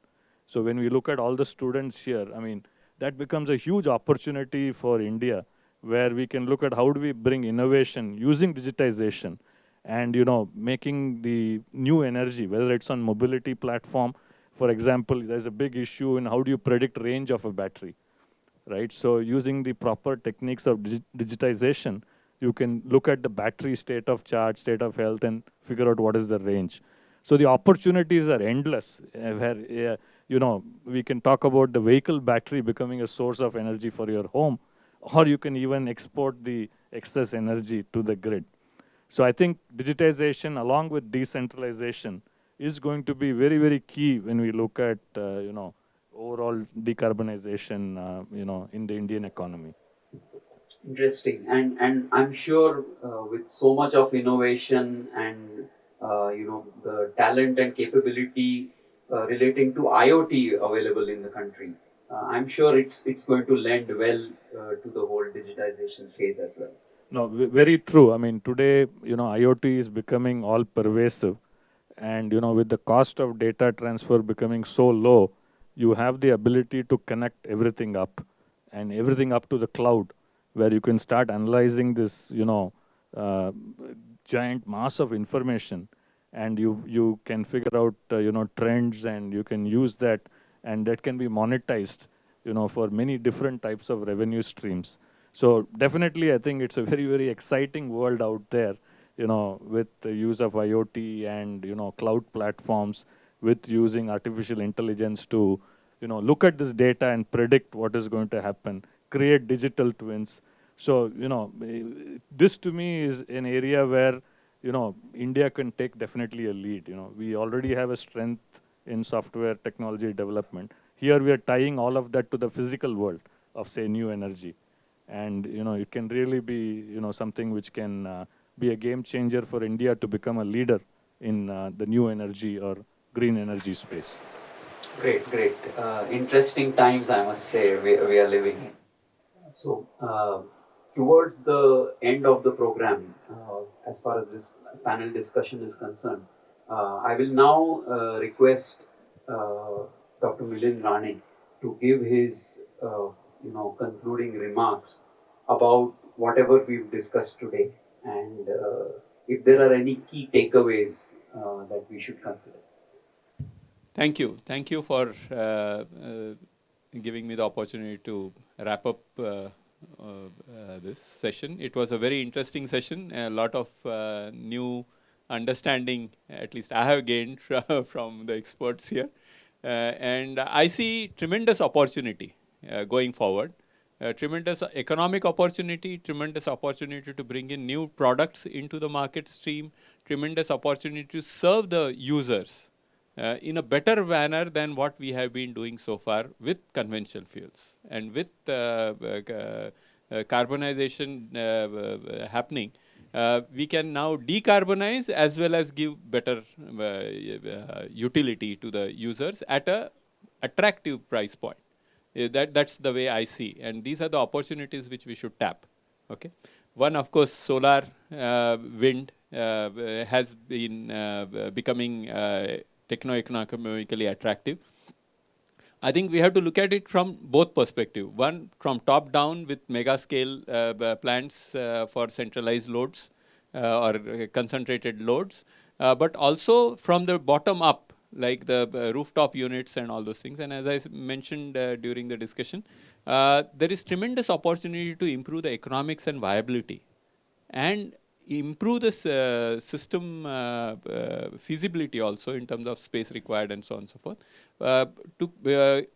So when we look at all the students here, I mean, that becomes a huge opportunity for India, where we can look at how do we bring innovation using digitization and, making the new energy, whether it's on mobility platform. For example, there's a big issue in how do you predict range of a battery, right? So using the proper techniques of digitization, you can look at the battery state of charge, state of health, and figure out what is the range. So the opportunities are endless, where we can talk about the vehicle battery becoming a source of energy for your home, or you can even export the excess energy to the grid. So I think digitization along with decentralization is going to be very, very key when we look at, overall decarbonization, in the Indian economy. Interesting, and I'm sure with so much of innovation and the talent and capability relating to IoT available in the country, I'm sure it's going to lend well to the whole digitization phase as well. No, very true. I mean, today, IoT is becoming all pervasive. And, with the cost of data transfer becoming so low, you have the ability to connect everything up and everything up to the cloud, where you can start analyzing this, giant mass of information, and you can figure out, trends, and you can use that, and that can be monetized, for many different types of revenue streams. So definitely, I think it's a very, very exciting world out there, with the use of IoT and, cloud platforms, with using artificial intelligence to, look at this data and predict what is going to happen, create digital twins. So, this to me is an area where, India can take definitely a lead. We already have a strength in software technology development. Here we are tying all of that to the physical world of, say, new energy. And, it can really be, something which can be a game changer for India to become a leader in the new energy or green energy space. Great, great. Interesting times, I must say, we are living in. So, towards the end of the program, as far as this panel discussion is concerned, I will now request Dr. Milind Rane to give his, concluding remarks about whatever we've discussed today, and if there are any key takeaways that we should consider. Thank you. Thank you for giving me the opportunity to wrap up this session. It was a very interesting session. A lot of new understanding, at least I have gained from the experts here. And I see tremendous opportunity going forward. Tremendous economic opportunity, tremendous opportunity to bring in new products into the market stream, tremendous opportunity to serve the users in a better manner than what we have been doing so far with conventional fuels. And with carbonization happening, we can now decarbonize as well as give better utility to the users at a attractive price point. That's the way I see. And these are the opportunities which we should tap. Okay. One, of course, solar, wind has been becoming techno-economically attractive. I think we have to look at it from both perspectives. One, from top down with mega scale plants for centralized loads or concentrated loads, but also from the bottom up, like the rooftop units and all those things. And as I mentioned during the discussion, there is tremendous opportunity to improve the economics and viability and improve this system feasibility also in terms of space required and so on and so forth, to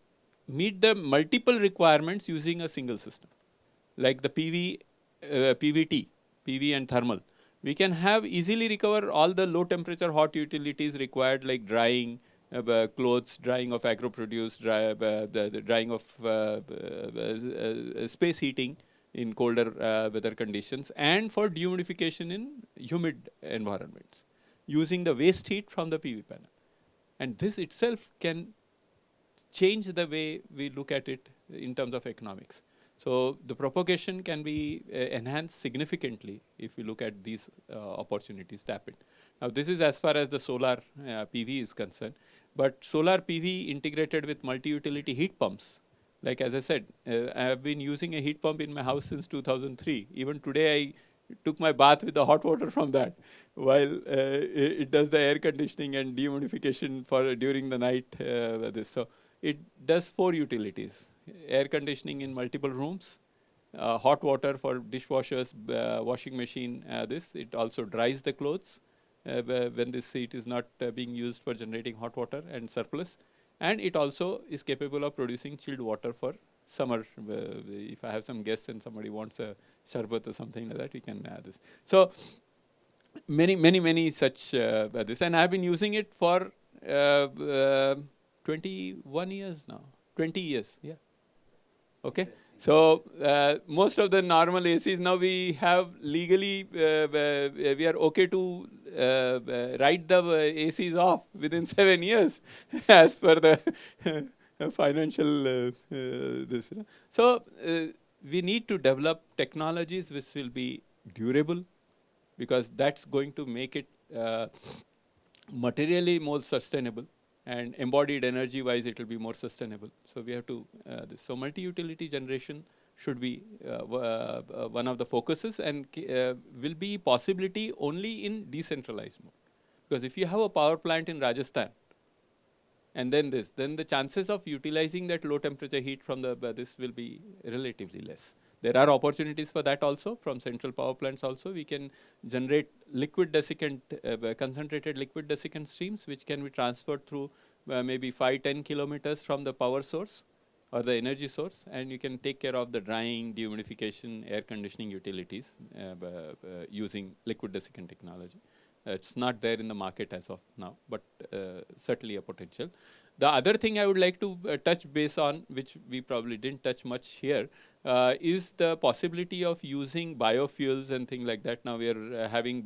meet the multiple requirements using a single system, like the PVT, PV and thermal. We can have easily recover all the low temperature hot utilities required, like drying clothes, drying of agro produce, the drying of space heating in colder weather conditions, and for dehumidification in humid environments, using the waste heat from the PV panel. And this itself can change the way we look at it in terms of economics. So the propagation can be enhanced significantly if we look at these opportunities tap in. Now this is as far as the solar PV is concerned, but solar PV integrated with multi-utility heat pumps. Like as I said, I have been using a heat pump in my house since 2003. Even today I took my bath with the hot water from that, while it does the air conditioning and dehumidification for during the night. So it does 4 utilities: air conditioning in multiple rooms, hot water for dishwashers, washing machine. It also dries the clothes, when this heat is not being used for generating hot water and surplus. And it also is capable of producing chilled water for summer. If I have some guests and somebody wants a sharbat or something like that, we can add this. So many such this, and I've been using it for 21 years now, 20 years, yeah. Okay, so most of the normal ACs now we have legally, we are okay to write the ACs off within 7 years as per the financial this. So we need to develop technologies which will be durable, because that's going to make it materially more sustainable, and embodied energy wise it will be more sustainable. So we have to, so multi-utility generation should be one of the focuses, and will be possibility only in decentralized mode. Because if you have a power plant in Rajasthan, and then the chances of utilizing that low temperature heat from the this will be relatively less. There are opportunities for that also. From central power plants also, we can generate liquid desiccant, concentrated liquid desiccant streams, which can be transferred through maybe 5-10 kilometers from the power source or the energy source, and you can take care of the drying, dehumidification, air conditioning utilities using liquid desiccant technology. It's not there in the market as of now, but certainly a potential. The other thing I would like to touch base on, which we probably didn't touch much here, is the possibility of using biofuels and things like that. Now we are having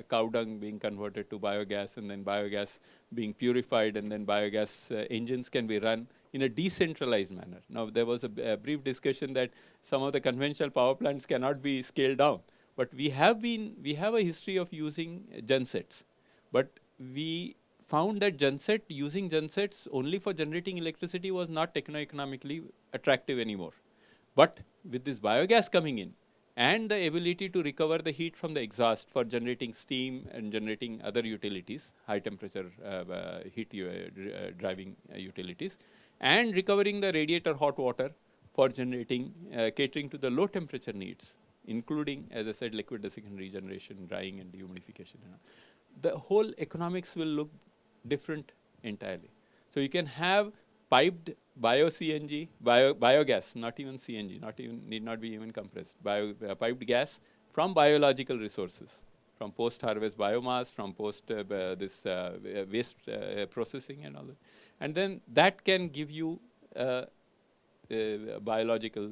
cow dung being converted to biogas, and then biogas being purified, and then biogas engines can be run in a decentralized manner. Now there was a brief discussion that some of the conventional power plants cannot be scaled down. But we have a history of using gensets, but we found that using gensets only for generating electricity was not techno-economically attractive anymore. But with this biogas coming in, and the ability to recover the heat from the exhaust for generating steam and generating other utilities, high temperature heat driving utilities, and recovering the radiator hot water for generating, catering to the low temperature needs, including, as I said, liquid desiccant regeneration, drying and dehumidification. The whole economics will look different entirely. So you can have piped bio-CNG, biogas, not even CNG, need not be even compressed, piped gas from biological resources, from post-harvest biomass, from waste processing and all that. And then that can give you biological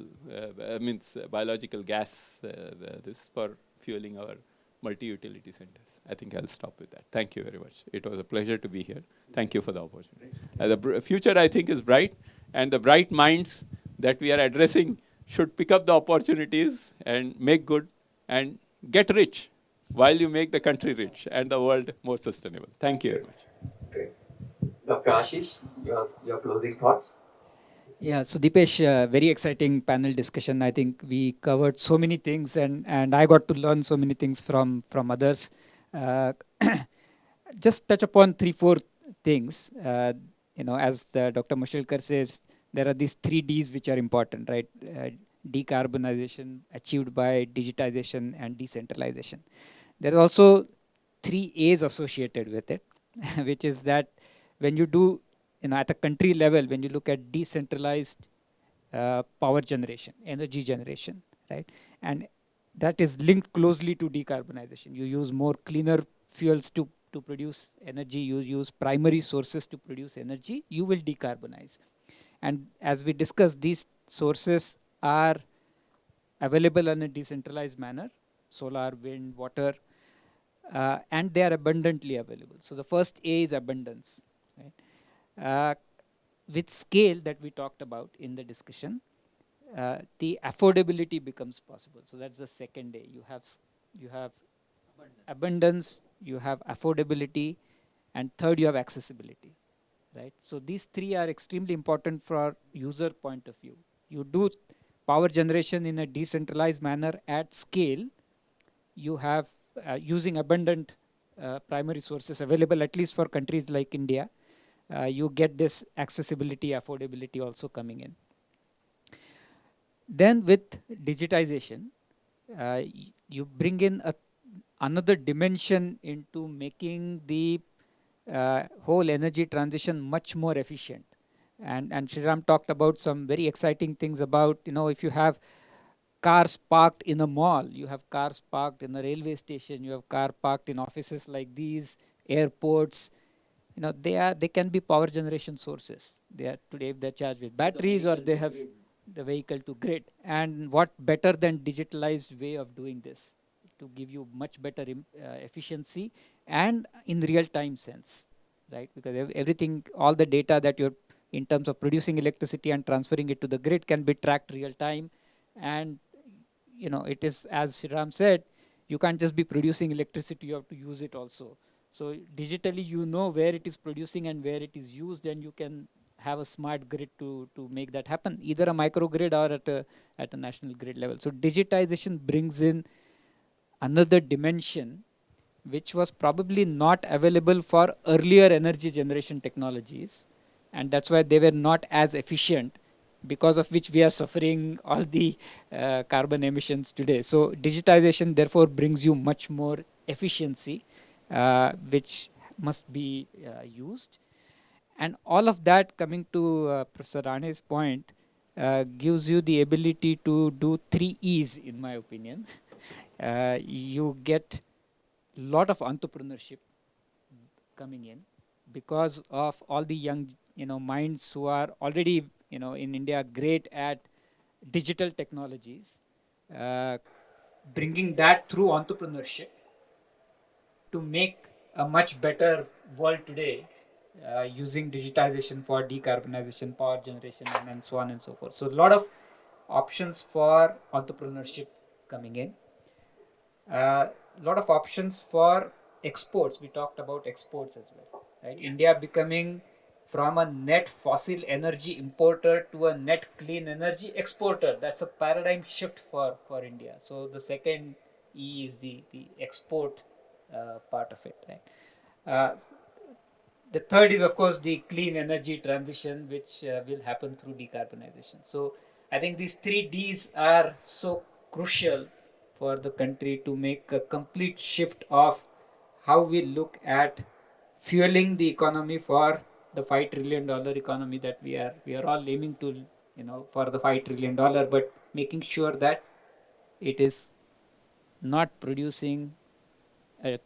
gas this for fueling our multi-utility centers. I think I'll stop with that. Thank you very much. It was a pleasure to be here. Thank you for the opportunity. The future, I think, is bright, and the bright minds that we are addressing should pick up the opportunities and make good and get rich while you make the country rich and the world more sustainable. Thank you very much. Great. Dr. Ashish, your closing thoughts? Yeah, so Deepesh, very exciting panel discussion. I think we covered so many things, and I got to learn so many things from others. Just touch upon 3-4 things. As Dr. Mashelkar says, there are these 3 Ds which are important, right? Decarbonization achieved by digitization and decentralization. There are also 3 A's associated with it, which is that when you do, at a country level, when you look at decentralized power generation, energy generation, right? And that is linked closely to decarbonization. You use more cleaner fuels to produce energy, you use primary sources to produce energy, you will decarbonize. And as we discussed, these sources are available in a decentralized manner, solar, wind, water, and they are abundantly available. So the first A is abundance, right? With scale that we talked about in the discussion, the affordability becomes possible. So that's the second A. You have abundance, you have affordability, and third, you have accessibility, right? So these 3 are extremely important for user point of view. You do power generation in a decentralized manner at scale, you have using abundant primary sources available, at least for countries like India. You get this accessibility, affordability also coming in. Then with digitization, you bring in another dimension into making the whole energy transition much more efficient. And Shriram talked about some very exciting things about, if you have cars parked in a mall, you have cars parked in a railway station, you have car parked in offices like these, airports, they can be power generation sources. They are today, if they're charged with batteries, or they have the vehicle to grid. And what better than digitalized way of doing this to give you much better efficiency and in real time sense, right? Because everything, all the data that you're in terms of producing electricity and transferring it to the grid can be tracked real time. And it is, as Shriram said, you can't just be producing electricity, you have to use it also. So digitally, where it is producing and where it is used, and you can have a smart grid to make that happen, either a microgrid or at a national grid level. So digitization brings in another dimension which was probably not available for earlier energy generation technologies, and that's why they were not as efficient, because of which we are suffering all the carbon emissions today. So digitization therefore brings you much more efficiency, which must be used. And all of that, coming to Professor Rane's point, gives you the ability to do 3 E's, in my opinion. You get a lot of entrepreneurship coming in because of all the young minds who are already in India great at digital technologies, bringing that through entrepreneurship to make a much better world today, using digitization for decarbonization, power generation, and so on and so forth. So a lot of options for entrepreneurship coming in. A lot of options for exports. We talked about exports as well, right? India becoming from a net fossil energy importer to a net clean energy exporter. That's a paradigm shift for India. So the second E is the export part of it, right? The third is, of course, the clean energy transition, which will happen through decarbonization. So I think these 3 Ds are so crucial for the country to make a complete shift of how we look at fueling the economy for the $5 trillion economy that we are all aiming to, for the $5 trillion, but making sure that it is not producing a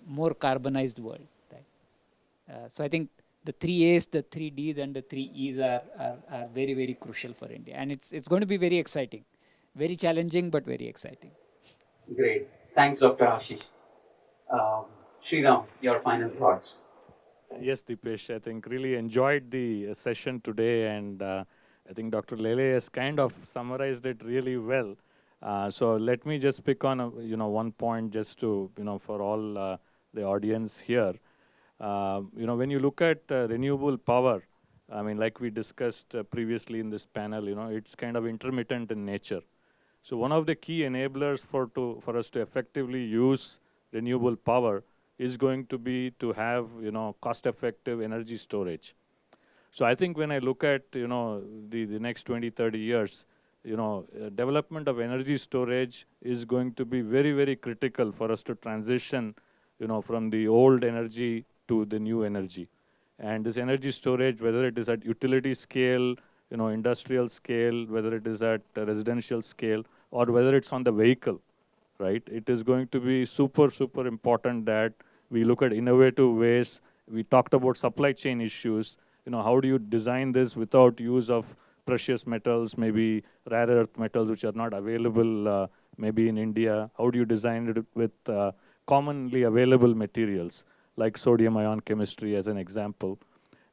more carbonized world. So I think the 3 A's, the 3 D's, and the 3 E's are very, very crucial for India. And it's going to be very exciting. Very challenging, but very exciting. Great. Thanks, Dr. Ashish. Sriram, your final thoughts. Yes, Deepesh, I think really enjoyed the session today, and I think Dr. Lele has kind of summarized it really well. So let me just pick on one point just to for all the audience here. When you look at renewable power, I mean, like we discussed previously in this panel, it's kind of intermittent in nature. So one of the key enablers for us to effectively use renewable power is going to be to have cost-effective energy storage. So I think when I look at the next 20, 30 years, development of energy storage is going to be very, very critical for us to transition from the old energy to the new energy. And this energy storage, whether it is at utility scale, industrial scale, whether it is at residential scale, or whether it's on the vehicle, right? It is going to be super, super important that we look at innovative ways. We talked about supply chain issues. How do you design this without use of precious metals, maybe rare earth metals which are not available maybe in India? How do you design it with commonly available materials like sodium ion chemistry as an example?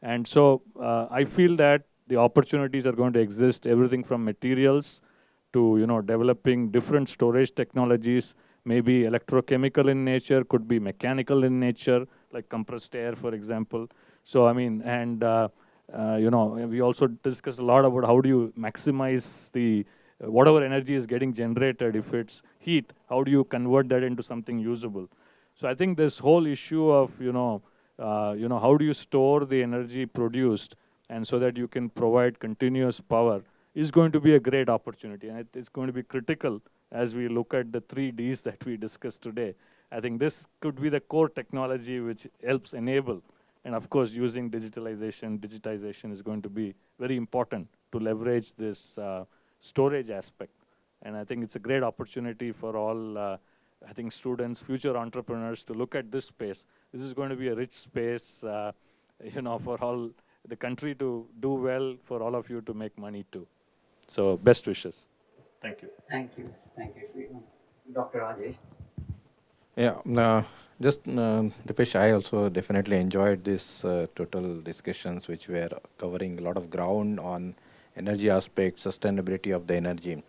And so I feel that the opportunities are going to exist, everything from materials to developing different storage technologies, maybe electrochemical in nature, could be mechanical in nature, like compressed air, for example. So I mean, and we also discussed a lot about how do you maximize the whatever energy is getting generated. If it's heat, how do you convert that into something usable? So I think this whole issue of how do you store the energy produced, and so that you can provide continuous power, is going to be a great opportunity, and it's going to be critical as we look at the 3 Ds that we discussed today. I think this could be the core technology which helps enable. And of course, using digitization is going to be very important to leverage this storage aspect. And I think it's a great opportunity for all, I think, students, future entrepreneurs to look at this space. This is going to be a rich space, for all the country to do well, for all of you to make money too. So best wishes. Thank you. Thank you. Thank you. Dr. Rajesh. Yeah, Deepesh, I also definitely enjoyed this total discussions which were covering a lot of ground on energy aspects, sustainability of the energy.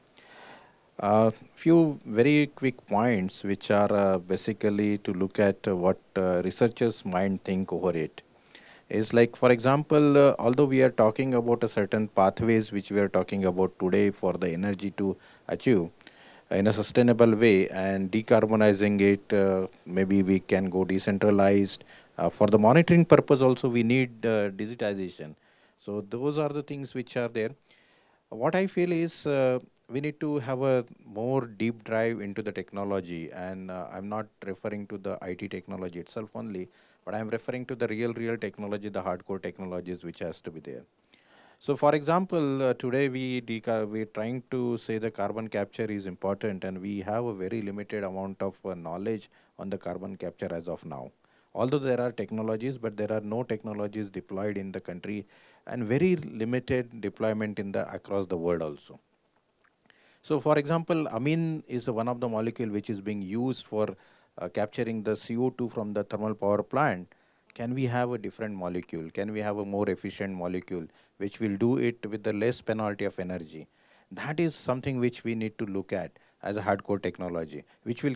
Few very quick points which are basically to look at what researchers might think over it. Is like, for example, although we are talking about a certain pathways which we are talking about today for the energy to achieve in a sustainable way and decarbonizing it, maybe we can go decentralized. For the monitoring purpose also we need digitization. So those are the things which are there. What I feel is we need to have a more deep dive into the technology, and I'm not referring to the IT technology itself only, but I'm referring to the real technology, the hardcore technologies which has to be there. So for example, today we're trying to say the carbon capture is important, and we have a very limited amount of knowledge on the carbon capture as of now. Although there are technologies, but there are no technologies deployed in the country and very limited deployment in the across the world also. So for example, amine is one of the molecule which is being used for capturing the CO2 from the thermal power plant. Can we have a different molecule? Can we have a more efficient molecule which will do it with the less penalty of energy? That is something which we need to look at as a hardcore technology, which will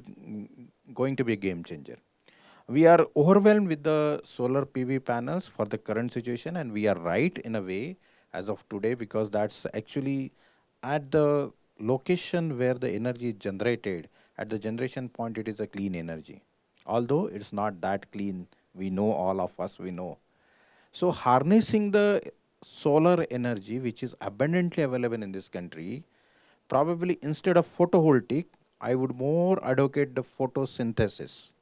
going to be a game changer. We are overwhelmed with the solar PV panels for the current situation, and we are right in a way as of today, because that's actually at the location where the energy is generated. At the generation point, it is a clean energy. Although it's not that clean, we know, all of us, we know. So harnessing the solar energy, which is abundantly available in this country, probably instead of photovoltaic, I would more advocate the photosynthesis.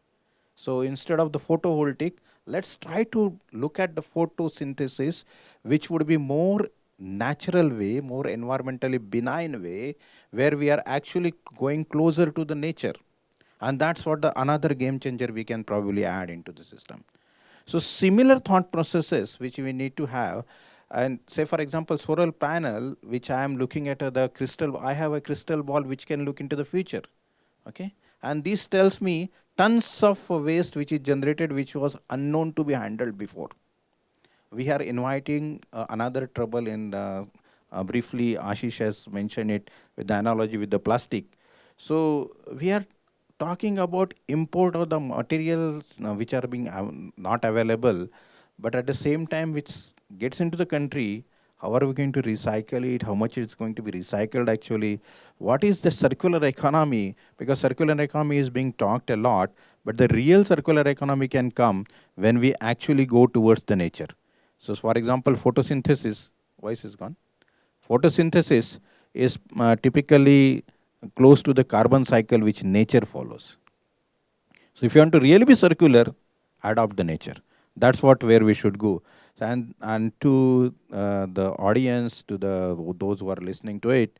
So instead of the photovoltaic, let's try to look at the photosynthesis, which would be more natural way, more environmentally benign way, where we are actually going closer to the nature. And that's what the another game changer we can probably add into the system. So similar thought processes which we need to have, and say for example, solar panel, which I am looking at the crystal, I have a crystal ball which can look into the future. Okay, and this tells me tons of waste which is generated which was unknown to be handled before. We are inviting another trouble in briefly Ashish has mentioned it with the analogy with the plastic. So we are talking about import of the materials which are being not available, but at the same time which gets into the country. How are we going to recycle it? How much is going to be recycled actually? What is the circular economy? Because circular economy is being talked a lot, but the real circular economy can come when we actually go towards the nature. So for example, photosynthesis, voice is gone. Photosynthesis is typically close to the carbon cycle which nature follows. So if you want to really be circular, adopt the nature. That's what where we should go. And to the audience, to those who are listening to it,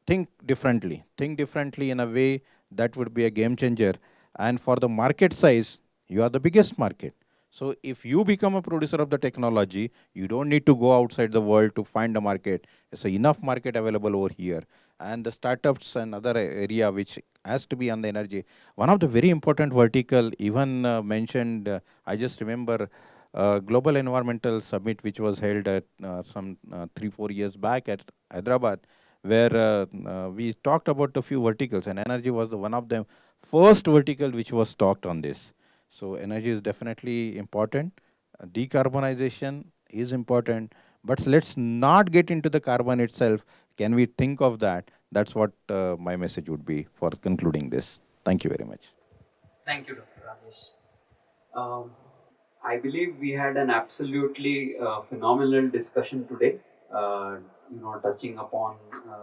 think differently. Think differently in a way that would be a game changer. And for the market size, you are the biggest market. So if you become a producer of the technology, you don't need to go outside the world to find a market. There's enough market available over here. And the startups and other area which has to be on the energy. One of the very important vertical, even mentioned, I just remember Global Environmental Summit, which was held at some 3-4 years back at Hyderabad, where we talked about a few verticals, and energy was one of the first vertical which was talked on this. So energy is definitely important. Decarbonization is important, but let's not get into the carbon itself. Can we think of that? That's what my message would be for concluding this. Thank you very much. Thank you, Dr. Rajesh. I believe we had an absolutely phenomenal discussion today. Touching upon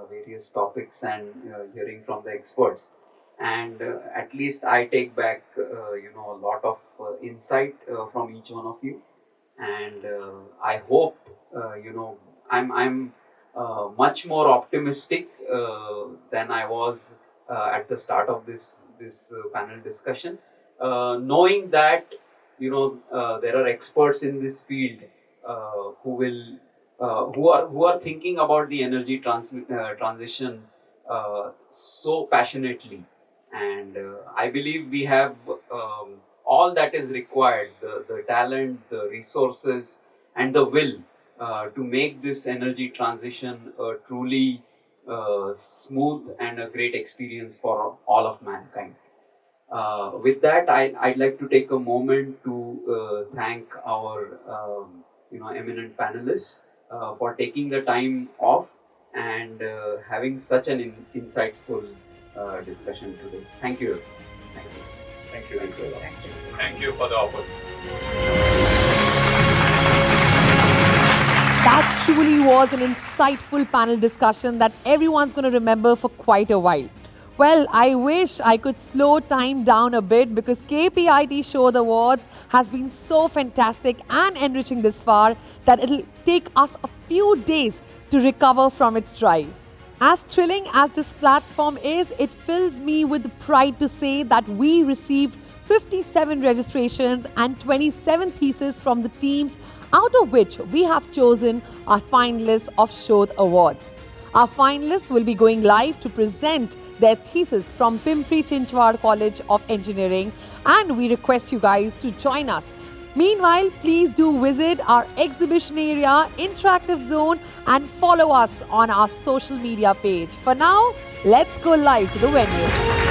various topics and hearing from the experts. and at least I take back a lot of insight from each one of you, and I hope I'm much more optimistic than I was at the start of this panel discussion, knowing that there are experts in this field who are thinking about the energy transition so passionately, and I believe we have all that is required, the talent, the resources, and the will to make this energy transition truly smooth and a great experience for all of mankind. With that, I'd like to take a moment to thank our eminent panelists for taking the time off and having such an insightful discussion today. Thank you. Thank you. Thank you. Thank you. Thank you. Thank you for the opportunity. That truly was an insightful panel discussion that everyone's going to remember for quite a while. Well, I wish I could slow time down a bit because KPIT Shodh Awards has been so fantastic and enriching this far that it'll take us a few days to recover from its drive. As thrilling as this platform is, it fills me with pride to say that we received 57 registrations and 27 theses from the teams, out of which we have chosen our finalists of Shodh Awards. Our finalists will be going live to present their thesis from Pimpri Chinchwad College of Engineering, and we request you guys to join us. Meanwhile, please do visit our exhibition area, interactive zone, and follow us on our social media page. For now, let's go live to the venue.